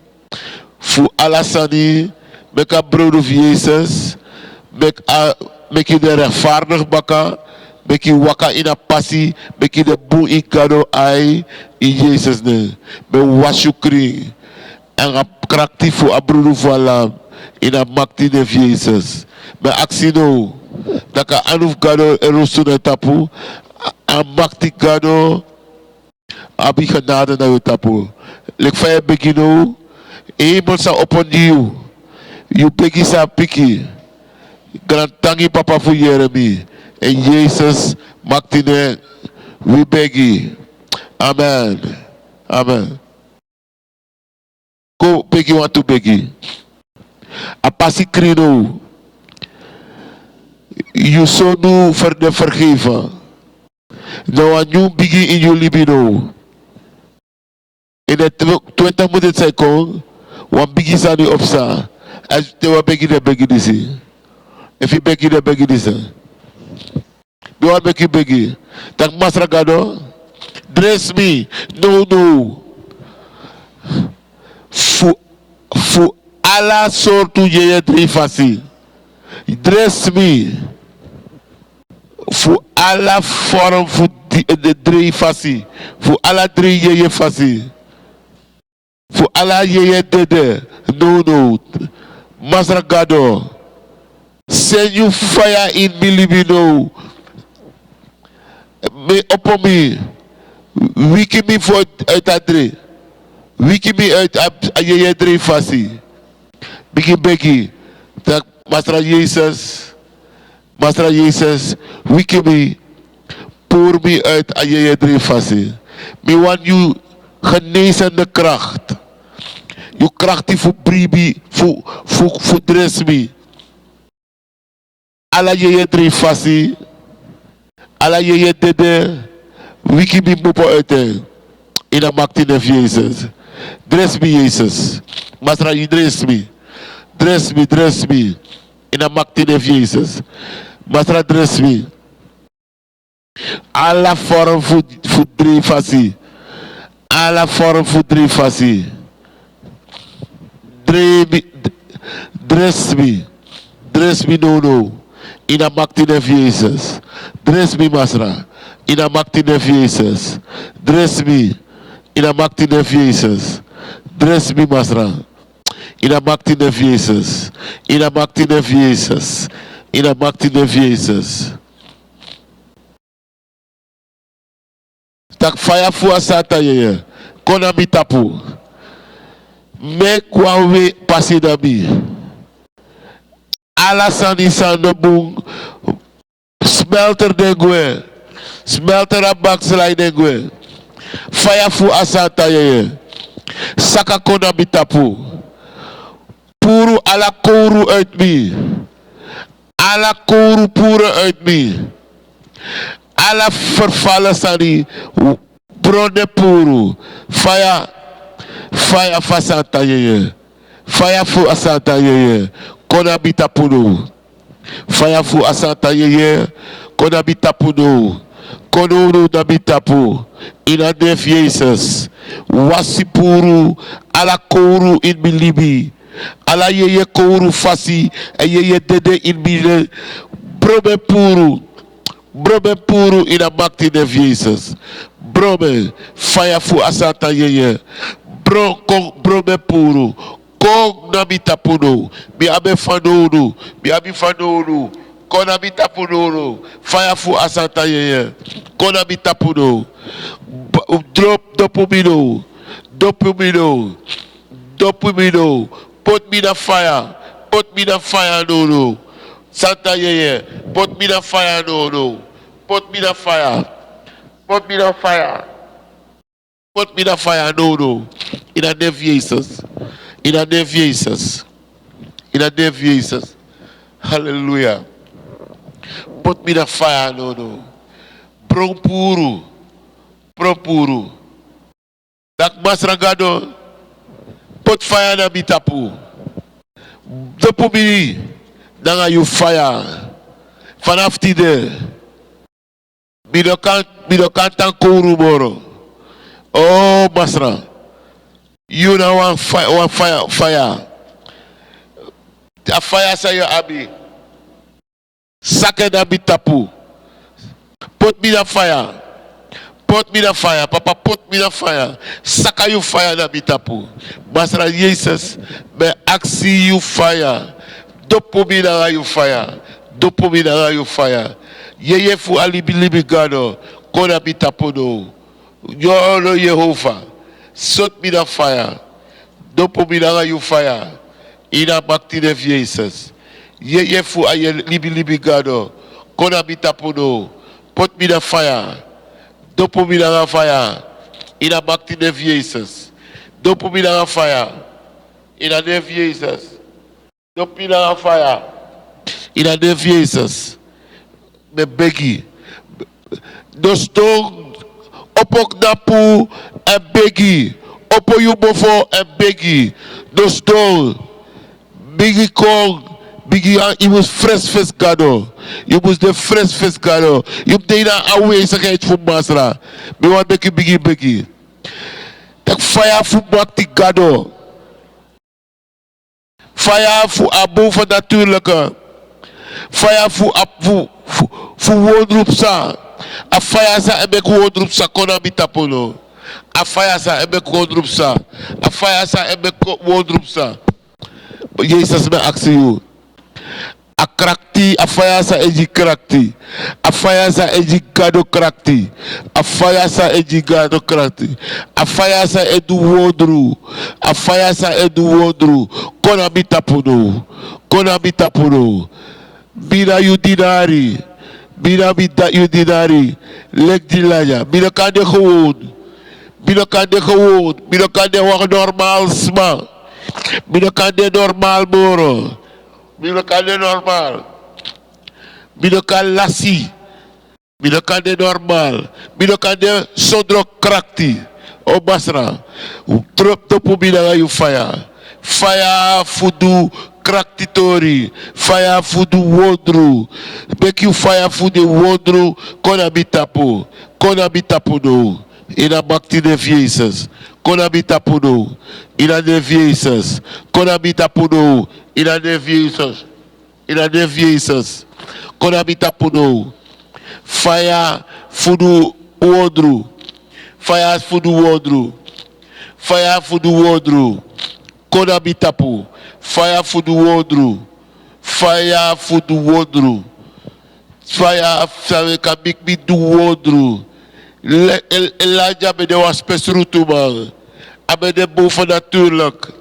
Voor alle sani. Mek a brood of Jesus. Mek je de rechtvaardig baka. Mek je waka in a passie. Mek je de boe in kado ai. In Jesus name. Me wash you kring. En a krachtig voor a brood of alam. In a makti de Jesus. Me actie no. Dat ka anuf gado erosu na tapu. A makti gado. Abi genade na je tapu. Lek fa je begino. Hemel sa upon you. You begi sa piki. Grantangi papa voor Jeremy. En Jezus makti ne. We begi. Amen. Amen. Go Peggy want to Peggy. A passie crino. You so nu voor de vergeven. Nou a new biggie in your libido. In de 20 minuten zijn kon. Wan biggie sa die opsa. As te wa begi disi. If you begi disi. You want begi. Tak masra gado. Dress me. No. Fu ala sortu yeye drie fasi. Dress me. Fu ala vorm fu de drie fasi. Fu ala drie yeye fasi. Fu ala yeye dede. No. Masra gado. Send you fire in me libino. Me upon me. Wiki me voor uit dat drie. Wiki me uit je drie fasi. Beki. Dat Masra Jezus. Wiki me. Pour me uit je drie fasi. Me want you genezende kracht. Je kracht die voor bribi. Voor dress me. Alla je drie fasi. Alla je dede. Wiki me mopo uit. In de makti nef Jezus. Dress me, Jezus. Masra, je dress me. Dress me. In de makti nef Jezus. Masra, dress me. Alla vorm voor drie fasi. Alla vorm voor drie fasi. Dress me, no. In de makti nef Jezus. Dress me, Masra. In de makti nef Jezus. Dress me. In de makti nef Jezus. Dress me, Masra. In de makti nef Jezus. In de makti nef Jezus. In de makti nef Jezus. Tak fire fu asata yeye. Kona mi tapu. Me kwa we pasi da mi. Ala sani sando bung. Smelter dengwe. Smelter a backslide dengwe. Fire fu asata yeye. Saka kona mi tapu. Puru ala kouru uit mi. Ala kouru pure uit mi. Ala vervallen sani. Bronde puru. Fire fasata yeye. Fire fu asata yeye. Kona mi tapu no. Fire fu asata yeye. Kona mi tapu no. Kono na mi tapu. In nef Jezus. Wasi puru. Ala kouru in mi libi. Ala yeye kouru fasi. En yeye dede in mi. Brome puru in a makti nef Jezus. Brome. Fire fu asata yeye. Brome puru. Kong na mi tapu no. Mi abe fanono. Kona mi tapu no. Fire fu asata yeye. Kona mi tapu no. Drop dopamino. Put me the fire. No. Santa yeye. Put me the fire. No. Put me the fire. No. In the name of Jesus. Hallelujah. Put me the fire. No. Pro puru. Dak masragado. Put fire na bitapu. Dopu mi. Nanga you fire. Vanaf tide. Midokantan kouru moro. Oh masra. You know one fire. A fire say you abi. Sake na bitapu. Put me the fire. Papa, put me the fire. Saka you fire na bitapu. Masra Jesus, me aksi you fire. Dopu mi na you fire. Yeye fu alibi gado. Kona bitapu no. Yo no Jehovah. Sot me the fire. Dopu mi na you fire. Ina makti nef Jesus. Yeye fu alibi gado. Kona bitapu no. Put me the fire. Dopu mi na fire. In a bakti de Jesus. Dopo bila fire. In a de Jesus. Dopo bila fire. In a de Jesus. Me begi. Dosto opok dapu e begi. Opo you bofo e begi. Dosto bigi kong. Bigi, je moest fresh vis gado. Je moest de fresh vis gado. Je moet deze aanwezigheid voor Masra. Me wat bigi. Tak fire voor bakti gado. Fire voor abu van natuurlijke. Fire voor woordroepsa. A fire sa ebek woordroepsa kona bitapolo. A fire sa ebek woordroepsa. A fire sa ebek woordroepsa. Jezus me actie you. A krakti, a fire sa eji krakti. A fire sa eji gado krakti. A fire sa eji gado krakti. A fire sa edu wodru. A fire sa edu wodru. Kona bitapuno. Kona bitapuno. Bira yu dinari. Bira bida yu dinari. Lek dilaya. Bira kade gewoon. Bira kade gewoon. Bira kade wak normal sma. Bira kade normal boro. Bira kade normal. Bira kade lasi. Bira kade normal. Bira kade sodro krakti. O Basra. Trop topu bira yu fire. Fire fudu kraktitori. Fire fudu wodru. Make you fire fudu wodru. Kona bitapo. Kona bitapo do. Ina bakti de Jesus. Kona bitapo do. Ina de Jesus. Kona bitapo do. Ina de Jesus. Ina de Jesus. Kona bitapo do. Fire fudu wodru. Fire fudu wodru. Fire fudu wodru. Kona bitapo. Fire fudu wodru. Fire fudu wodru. Fire sabe kabik mi du wodru. Elijah bede was spesrutumal. Abede boven natuurlijk.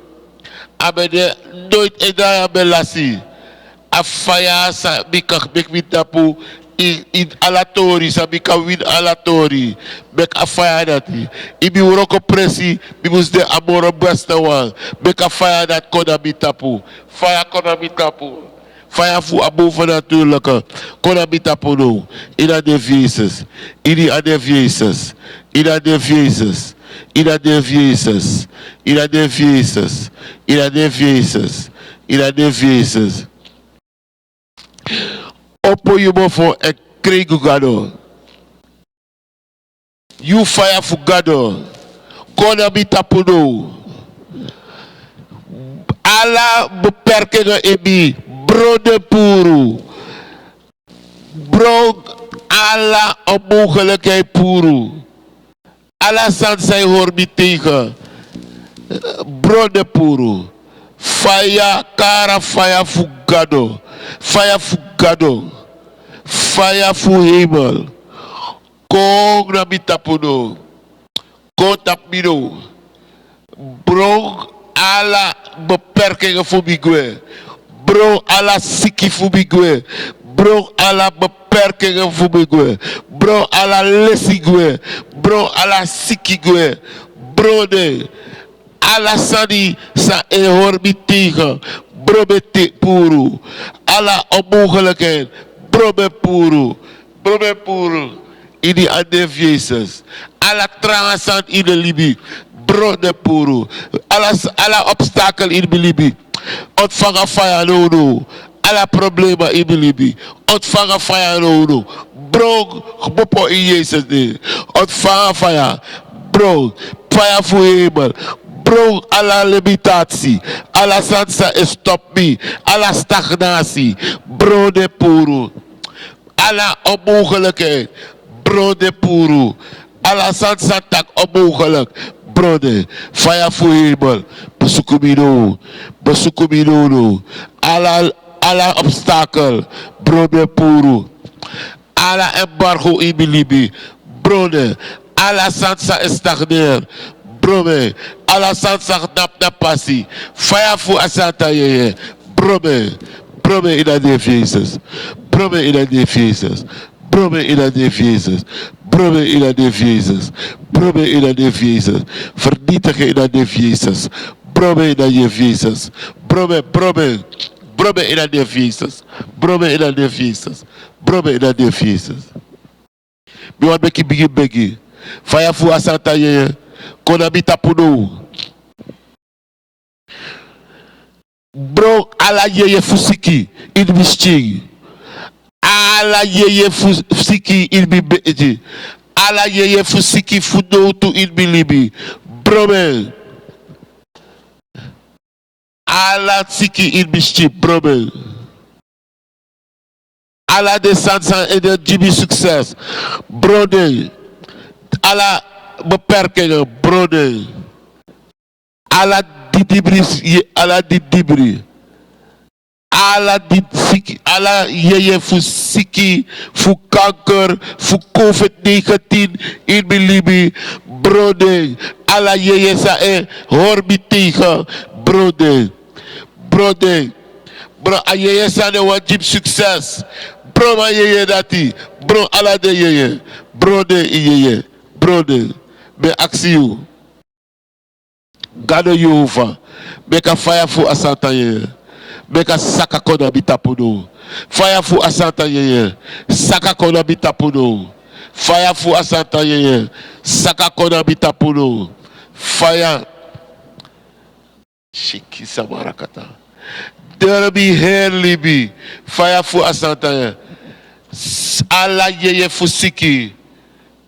Abede nooit edaya belasi. A fire sa bik mi tapu. In alatori sa bika win alatori. Bek a fire dati. Ibi uroko presi. Bibus de amoro besta wal. Bek a fire dat koda mi tapu. Fire koda mi tapu. Fire fu aboven natuurlijke. Koda mi tapu no. Ina de Jesus. Ina de Jesus. Ina de Jesus. Ina de Jesus. Ina de Jesus. Ina de Jesus. Ina de Jesus. Opo yubo for a krigu gado. You fire for gado. Kona bitapuno. Ala beperkingen ebi. Bro de puru. Bro ala onmogelijkheid puru. Ala san zij hoor niet tegen. Bro de puru. Fire kara fire for gado. Fire for gado. Fire voor hemel. Kom naar bitapuno. Kom tapmino. Bro alla beperkingen voor migwe. Bro alla siki voor migwe. Bro alla beperkingen voor migwe. Bro alla lesigwe. Bro alla sikigwe. Bro de. Alla sani sa ehormitiga. Bro bete puru. Alla onmogelijkheid. Brobe puru. Brobe puru. In die ade Jezus. Alla transan in de Libi. Brobe puru. Alla obstakel in de Libi. Ontvangen fire no. Alla problemen in de Libi. Ontvangen fire no. Bro, bopo in Jezus ne. Ontvangen fire. Bro, fire voor hemel. Bro, alla limitatie. Alla sansa stop me. Alla stagnatie. Bro de puru. Alla onmogelijkheid. Bro de puru. Alla sansa tak onmogelijk. Bro de. Fire voor hemel. Besukumino. Besukumino. Alla obstakel. Bro de puru. Alla embargo in Bilibi. Bro de. Alla sansa stagneer. Brome, alla sansa nap na passi. Fire voor asanta yeye. Brome, brome in de Jesus. Brome in de Jesus. Brome in de Jesus. Brullen in de naam van Jezus. Brullen in de naam van Jezus. Vernietigen in de naam van Jezus. Brullen in de naam van Jezus. Brullen in de naam van Jezus. Brullen in de naam van Jezus. Brullen in de naam van Jezus. We want beki bigi. Fire fu asanta ye. Konabita puno. Bro ala ye fusiki in bisting. Ala ye fusiki in bi ala ye fusiki fudo to in bilibi. Brome. Ala siki in bisti brome. Ala descendant et de Jimmy success. Brode. Ala beperkingen. Brode. Ala dibri. Ala dibri. Ala dit siki. Ala yeye fu siki. Fu kanker. Fu COVID-19. In bilibi. Brode. Ala yeye sa e. Horbi tegen. Brode. Brode. Bro, ayeye sa ne wajib success. Bro, ma yeye dati. Bro, ala de yeye. Bro de yeye. Bro de. Be aksi you. Gado you ufa. Be ka fire fu asanta yeye. Be ka saka kona bitapuno. Fire fu asanta yeye. Saka kona bitapuno. Fire fu asanta yeye. Saka kona bitapuno. Fire. Shiki samarakata. There be hair libi. Fire fu asanta. Ala yeye fu siki.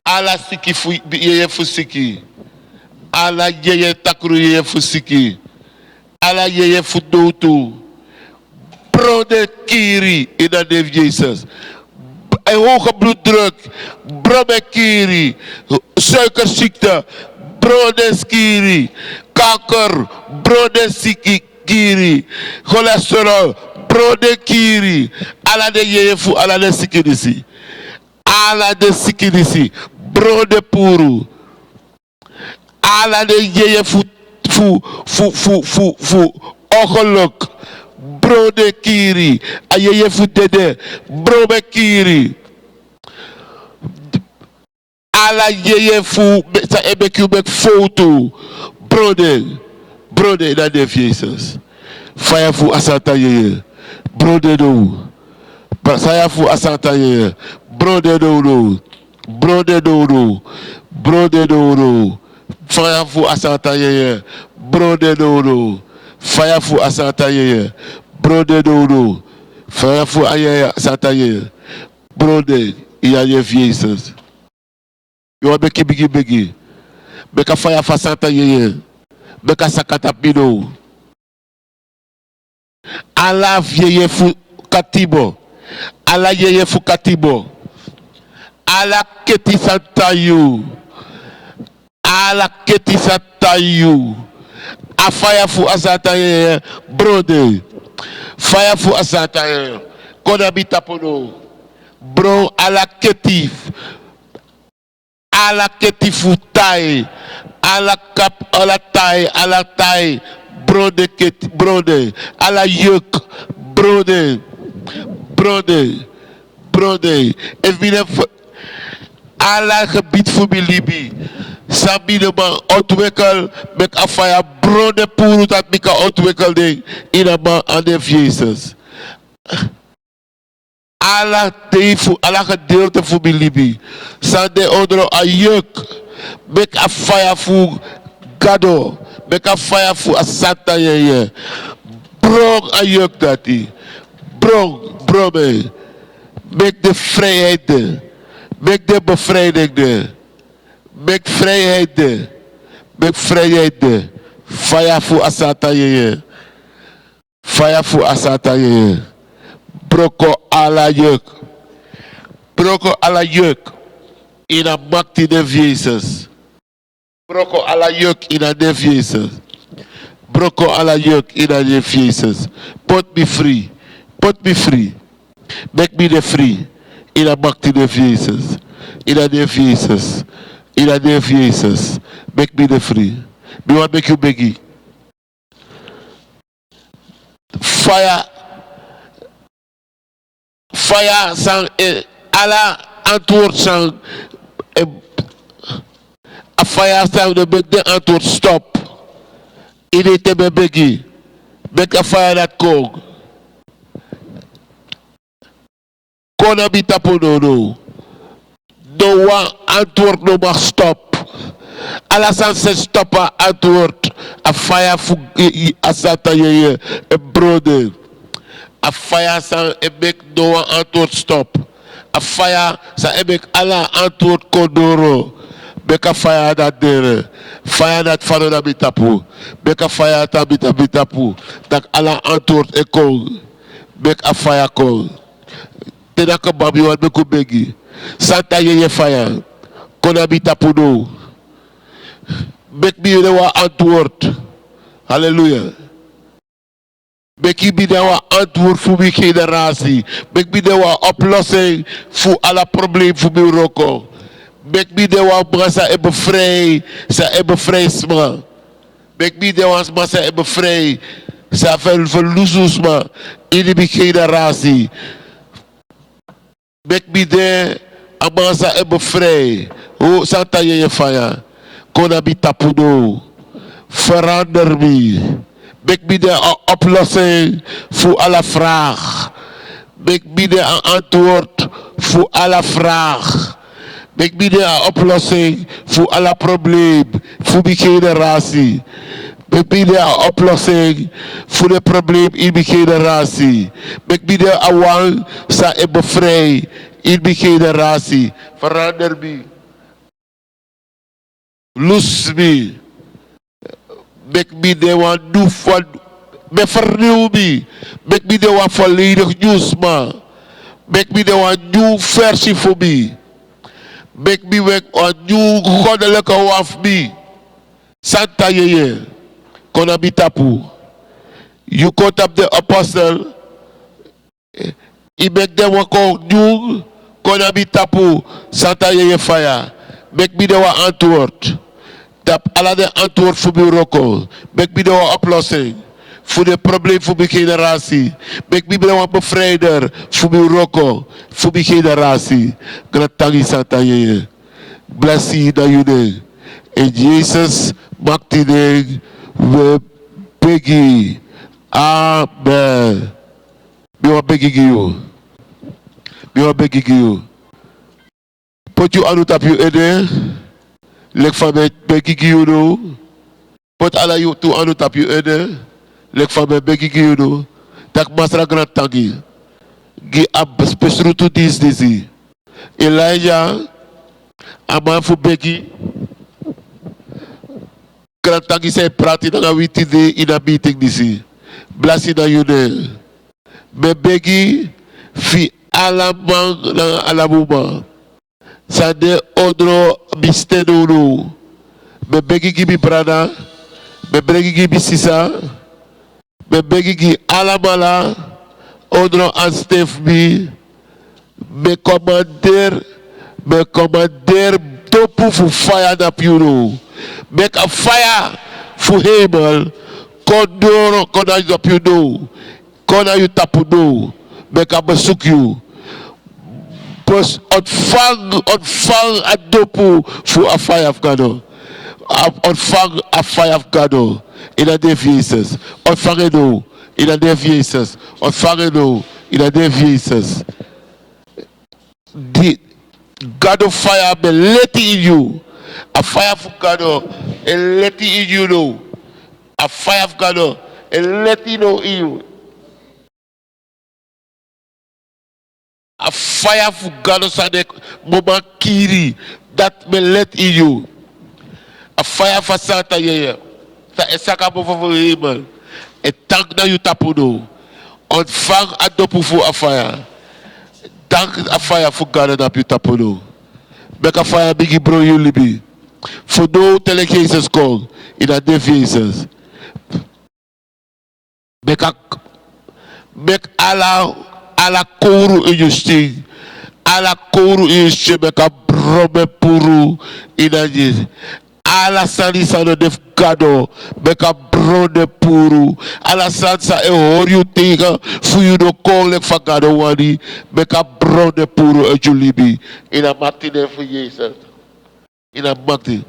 Ala siki fu yeye fu siki. Ala yeye takru yeye fu siki. Ala yeye fu dotu. Brode kiri in de naam van Jezus. Een hoge bloeddruk. Brode kiri. Suikerziekte. Brode kiri. Kanker. Brode siki. Kiri, cholesterol, brode kiri, ala de yefu, ala de sikidisi, ala de sikidisi, brode puru, ala de yefu, fu, ongeluk, brode kiri, a yefu dede, brode kiri, ala yefu, sa ebeku mek foto, brode in de Jezus. Fire fu asanta yeye. Brode do. Fire fu asanta yeye. Brode do. Brode do. Brode do. Fire fu asanta yeye. Brode do. Fire fu asanta yeye. Brode do. Fire fu asanta yeye. Brode in de Jezus. Yo beki. Beka fire fu asanta yeye. Beka sakata pino. Ala yeye fu katibo. Ala yeye fu katibo. Ala keti santayu. Ala keti santayu. A fire fu asata yeye. Brode. Fire fu asata yeye. Konabita pono. Bro ala keti. Ala keti fu tai. Ala kap, ala tai, brode ket, brode, ala juk, brode, even ala gebied voor mijn libi, sabi de man ontwikkel, met afaya brode puru dat mika ontwikkel ding, in de man aan de Jezus. Ala gedeelte voor mijn libi, sande ondro a juk. Make a fire for Gado. Make a fire for Asanta yeye. Brong a juk dati. Brong me. Make de vrijheid de. Make de bevrijding de. Make vrijheid de. Make vrijheid de. Fire for Asanta yeye. Fire for Asanta yeye. Broko ala juk. Broko ala juk. In a makti de Jezus. Broko ala juk in a de Jezus. Broko ala juk in a de Jezus. Put me free. Put me free. Make me the free. In a makti de Jezus. In a de Jezus. In a de Jezus. Make me the free. Me want make you beggy. Fire. Fire sang ala antwoord sang. A fire sound to make the antwoord stop. It is a baby. Make a fire that cold. Kona bi tapo no. No one antwoord no mag stop. Alasan se stop a antwoord. A fire fu asata ye a brother. A fire sa make no one antwoord stop. A fire sa make ala antwoord kodoro. Make a fire that there. Fire that follow na bitapu. Make a fire that bitapu. Dat ala antwoord e cold. Make a fire cold. Tenaka babi wat me ku begi. Santa ye fire. Kona bitapu no. Make me de wa antwoord. Hallelujah. Make me de wa antwoord voor mi generatie. Make me de wa oplossing voor alle problemen voor mi roko. Make me de wa brasa e bevrij. Sa e bevrijsma. Make me de wa massa e bevrij. Sa verloezusma. In mi generatie. Make me de amasa e bevrij. Hoe santa je fire. Kona bitapudo. Verander me. Make me de oplossing voor alle vraag. Make me de antwoord voor alle vraag. Make me de oplossing voor alle probleem. Voor mijn generatie. Make me de oplossing voor de probleem in mijn generatie. Make me de awang sa e bevrij in mijn generatie. Verander me. Loose me. Make me de wat doen van. Me vernieuw me. Make me de wat volledig nieuws man. Make me de wat nieuw versie voor me. Make me werk een nieuw goddelijke waf me. Santa yeye. Kona bitapu. You caught up the apostle. He make them work out new. Kona bitapu. Santa yeye fire. Make me de wat antwoord. Dat alle de antwoord voor mijn roko. Make me de wat oplossing. Voor de probleem voor mijn generatie. Make me de wat bevrijder voor mijn roko. Voor mijn generatie. Gratangi Santa Yeye. Bless you dat jullie. In Jezus mighty name we beg. Amen. We are begging you. We are begging you. Put you on top your head. Lek van mij begging you no. Put alla you to on top your head. Lek van mij begging you no. Tak masra grand tangi. Gi ab special to this disease. Elijah, a man voor Becky. Grand tangi say prati na witi de in a meeting disi. Blasi na yune. Me Becky fi alaman na alamuma. Sade odro bisteno no. Me Becky gibi brada. Me Becky gibi sisa. Me Becky gi alamala. Odro an Stef mi. Me commander topu voor fire na puro. Make a fire voor hemel. Kondoro kona you op you do. Kona you tapu do. Make a bezoek you. Pues ontvang a topu voor a fire of God. Ontvang a fire of God. In de naam van Jezus. Ontvang het nou. In de naam van Jezus. Ontvang het nou. In de naam van Jezus. The God of fire be let in you. A fire for God and let in you know. A fire of God and let it know in you. A fire for God so that mama kiri that be let in you. A fire for Santa yeye. Sa esaka boven hemel. En dank dat je tapu do. Ontvang adopu voor a fire. Dank a fire voor God dat je tapu do. Make a fire biggie bro you libi. For no telling Jesus call in a day Jesus. Make ala kouru in your sting. Ala kouru in your sting. Make a brome puru in a day. Ala sanisa no def gado. Make a brode puru. Ala sansa e hori tega. For you no call like for gado wani. Make a brode puru e julibi. In a matine for Jesus. in a bakti.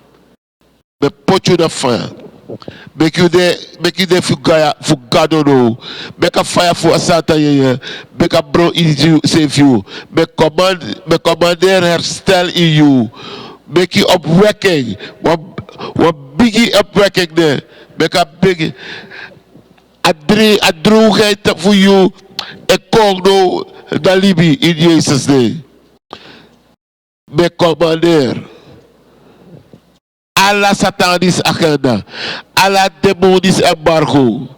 Be put you the fire. Make you there fugado no. Make a fire for a sata ye. Make a bro easy save you. Make commander herstel in you. Make you upwekking. What biggie upwekking there. Make a big a droogheid voor you. A kogno dalibi in Jesus name. Make commander. Alla satanis agenda, alla demonisch embargo.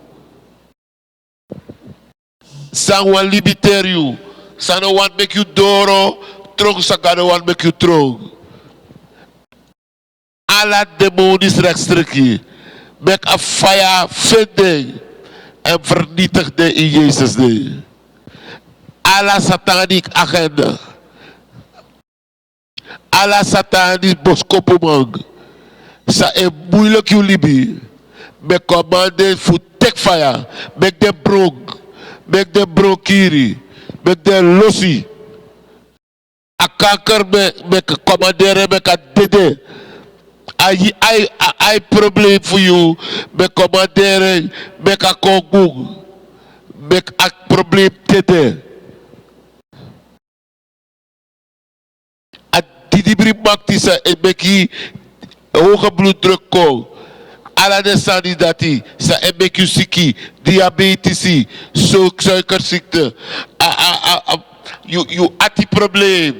Someone liberate you. Someone make you doro, trog someone make you trog. Alla demonisch rechtstreekje. Make a fire vinden en vernietig de in Jezus naam. Alla satanic agenda. Alla satanisch boskopomang. Ça est moeilijk jullie bij. Me commande voor take fire. Make them broke. Make them brokiri. Make them lossi. A kanker me commanderen me kan dede. I probleem voor you. Me commanderen me kan kongoen. Make a probleem dede. A didibri maktisa e meki hoge bloeddruk ko. Alla de sanidati, sa MQ-siki, diabetes, suikerziekte, you ati probleem.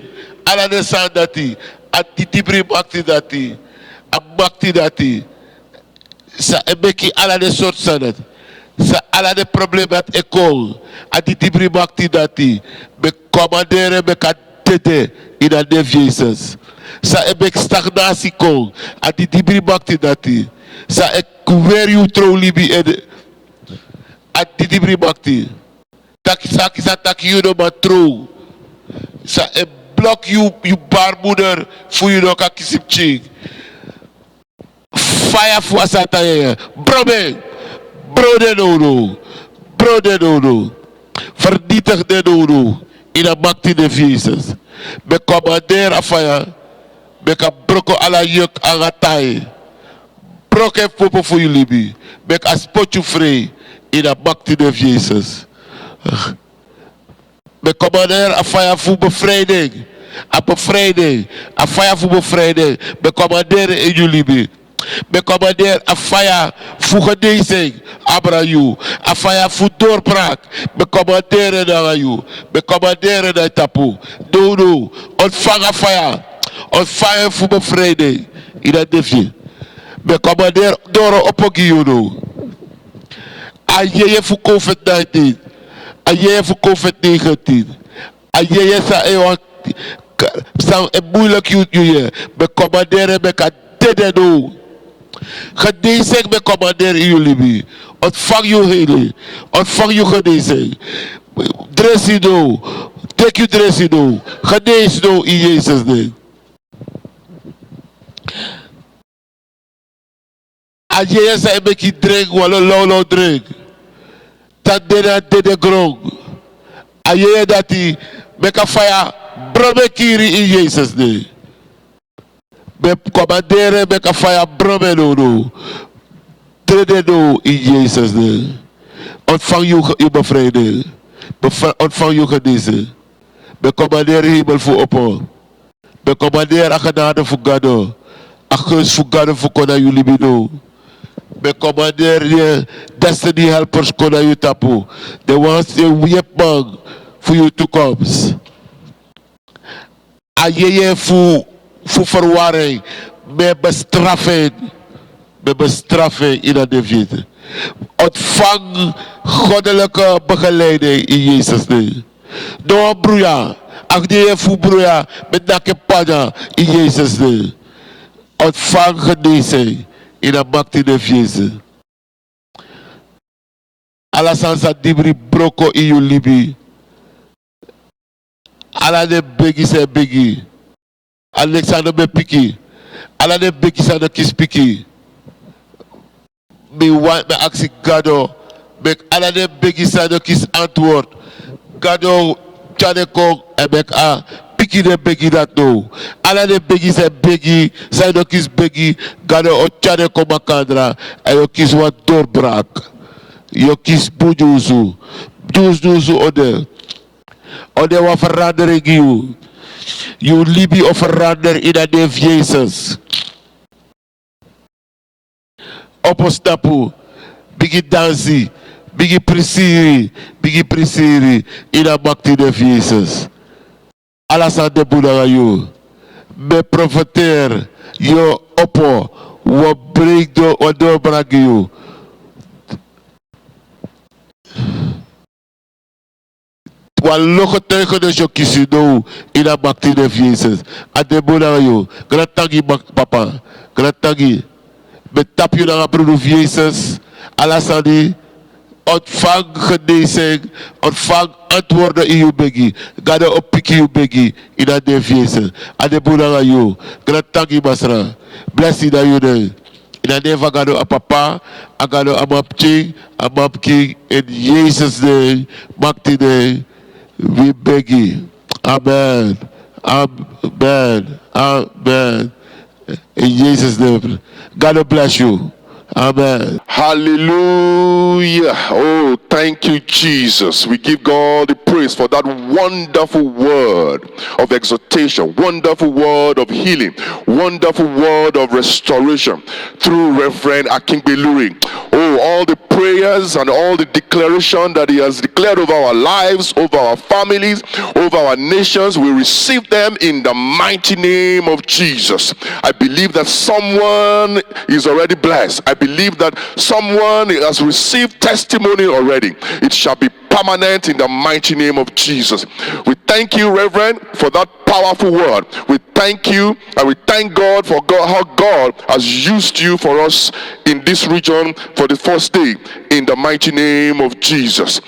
Alla de sanidati, ati tibri makti dati, a makti dati, sa MQ alla de soort sanat, sa alla de probleem met ekol, ati tibri makti dati, be commanderen be kadete in a neef Jezus. Sa ebek stagnatie kon, a die dibri bakti dati. Sa ek weer you trouw libi ede. A die dibri bakti. Tak you no ma trouw. Sa e blok you baarmoeder voor you no ka kisip ching. Fire voor asata ye. Brome. Bro de no. Vernietig de no. In a bakti de Jezus. Be commander a fire. Beka broko ala juk agatai. Broke popo voor jullie bi. Beka spot you free in de bakti de Jezus. Be commander a fire voor bevrijding. A bevrijding. A fire voor bevrijding. Be commander in jullie bi. Be commander a fire voor genezing. Abrayu. A fire voor doorbraak. Be commander naar you. Be commander naar tapu. Dodo. Ontvang a fire. Ontvang voor bevrijding in dat defje. We commander door op Giono. Aje voor COVID-19. Aje voor COVID-19. Aje sa moeilijk je. We commanderen met een dede do. Genezing met commanderen in jullie. Ontvang je heling. Ontvang je genezing. Dressing do. Take you dressing do. Genees do in Jezus naam. Als je zei dat je drink, wala lolo drink. Dat de grong. Als je dat die met een fire, brome kiri in Jezus naam. Met commanderen met een fire, brome no. Trede no in Jezus naam. Ontvang je bevrijding. Ontvang je genezing. Met commanderen hemel voor op. Met commanderen genade voor God. A gunst voor God voor kona jullie bino. Be commander je destiny helpers kona you tapu. The ones they weep bang for you to come. Aye voor verwarring. Me bestraffen in dat devite. Ontvang goddelijke begeleiding in Jezus naam. Door broeia. Ach die voor broeia met nakke pada in Jezus naam. Ontvang genezing in de bakti de Jezus. Alla sansa dibri broko in you libi. Alla de begi se begi. Alexander be piki. Alla de begi se de kis piki. Me want me aksi gado. Mek alla de begi se de kis antwoord. Gado chane kong e mek a piki piki de begi dat nou. Ala de begi se begi, zij do kies begi, gade ochade koma kandra, en yo kies wat doorbraak. Yo kies bujuzu. Juzu ode. Ode wa verandering you. You libi of verander in de naam Jezus. Opostapu, bigi dansi, bigi prisiri, in de bakti de Jezus. Alasan de Buddha you. Me profeteer, yo opo, wo break do, wo doorbrak you. Waloko tegen de jokisi do in de bakti de Jezus. Ade Buddha you. Gratagi papa, gratagi. Betap je naar broeder Jezus. Alasani. Ontvang genezing. Ontvang antwoorden in je begi. Ga de oppik in je begi. In de naam Jezus. Ade Buddha you. Gratagi basra. Bless you that you do. In de naam van Gado a papa. Agado amap king. In Jezus' name. Makti name. We beg you. Amen. Amen. Amen. In Jesus' name. God bless you. Amen. Hallelujah. Oh, thank you, Jesus. We give God the praise for that wonderful word of exhortation, wonderful word of healing, wonderful word of restoration through Reverend Akingbeluri. Oh, all the prayers and all the declaration that he has declared over our lives, over our families, over our nations, we receive them in the mighty name of Jesus. I believe that someone is already blessed. I believe that someone has received testimony already. It shall be permanent in the mighty name of Jesus. We thank you, Reverend, for that powerful word. We thank you and we thank God for how God has used you for us in this region for the first day in the mighty name of Jesus.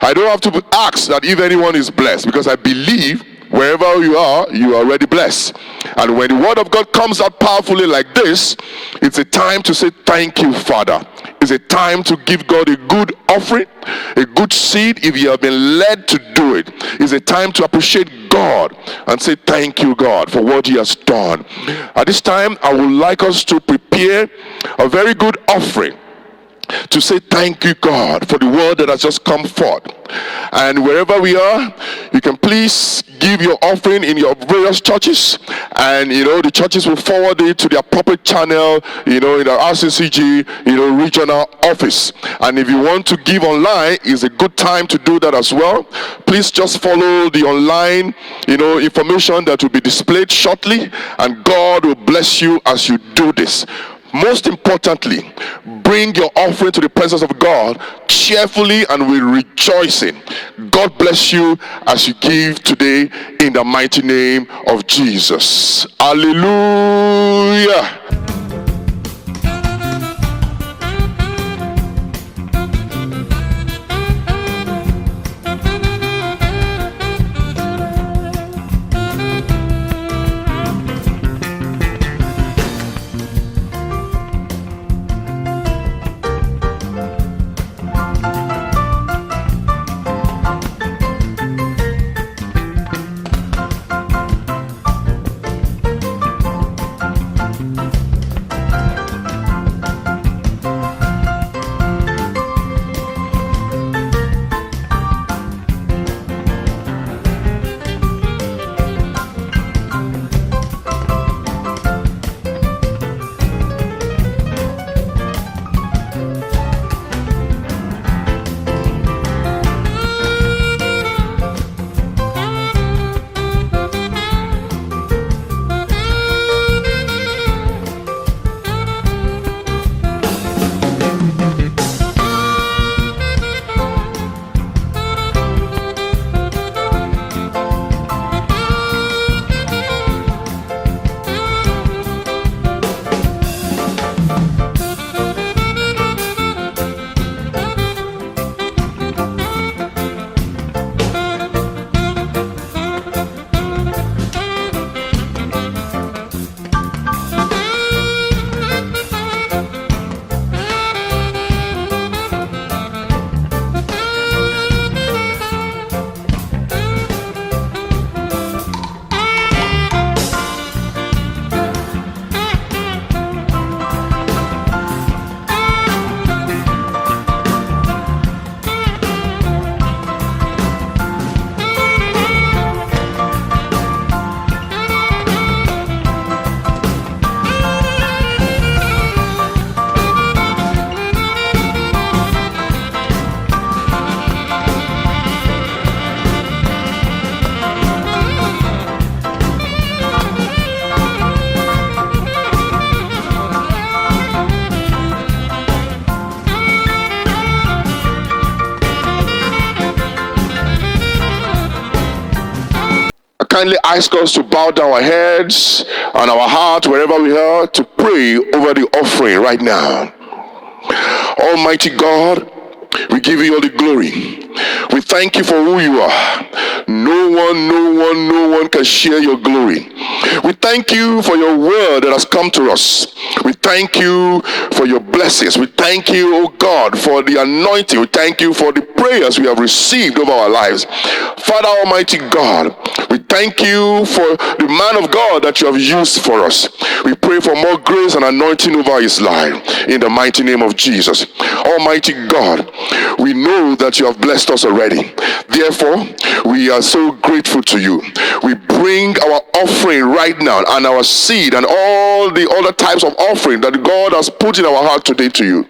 I don't have to ask that if anyone is blessed, because I believe wherever you are already blessed. And when the word of God comes out powerfully like this, it's a time to say thank you, Father. It's a time to give God a good offering, a good seed if you have been led to do it. It's a time to appreciate God and say thank you, God, for what he has done. At this time, I would like us to prepare a very good offering to say thank you, God, for the word that has just come forth. And wherever we are, you can please give your offering in your various churches, and the churches will forward it to the appropriate channel, in the RCCG, regional office. And if you want to give online, it's a good time to do that as well. Please just follow the online, information that will be displayed shortly, and God will bless you as you do this. Most importantly, bring your offering to the presence of God cheerfully and with rejoicing. God bless you as you give today in the mighty name of Jesus. Hallelujah. kindly ask us to bow down our heads and our heart wherever we are to pray over the offering right now. Almighty God, we give you all the glory. We thank you for who you are. No one can share your glory. We thank you for your word that has come to us. We thank you for your blessings. We thank you, oh God, for the anointing. We thank you for the prayers we have received over our lives. Father Almighty God, we thank you for the man of God that you have used for us. We pray for more grace and anointing over his life in the mighty name of Jesus. Almighty God, we know that you have blessed us already. Therefore, we are so grateful to you. We bring our offering right now and our seed and all the other types of offering that God has put in our heart today to you.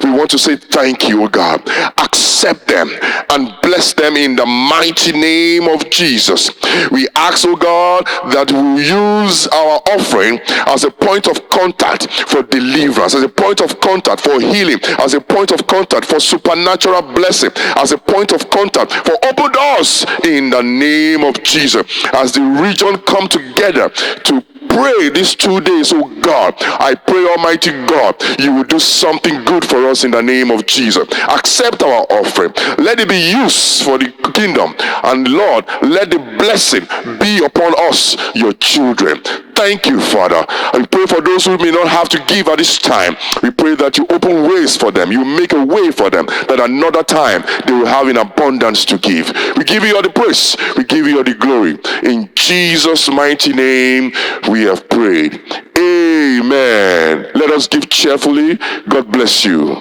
We want to say thank you, O God. Accept them and bless them in the mighty name of Jesus. We ask, O God, that we will use our offering as a point of contact for deliverance, as a point of contact for healing, as a point of contact for supernatural blessing, as a point of contact for open doors in the name of Jesus. As the region come together to pray these 2 days, oh God, I pray, Almighty God, you will do something good for us in the name of Jesus. Accept our offering. Let it be used for the kingdom. And Lord, let the blessing be upon us, your children. Thank you, Father. I pray for those who may not have to give at this time. We pray that you open ways for them. You make a way for them, that another time they will have in abundance to give. We give you all the praise. We give you all the glory. In Jesus' mighty name, we have prayed. Amen. Let us give cheerfully. God bless you.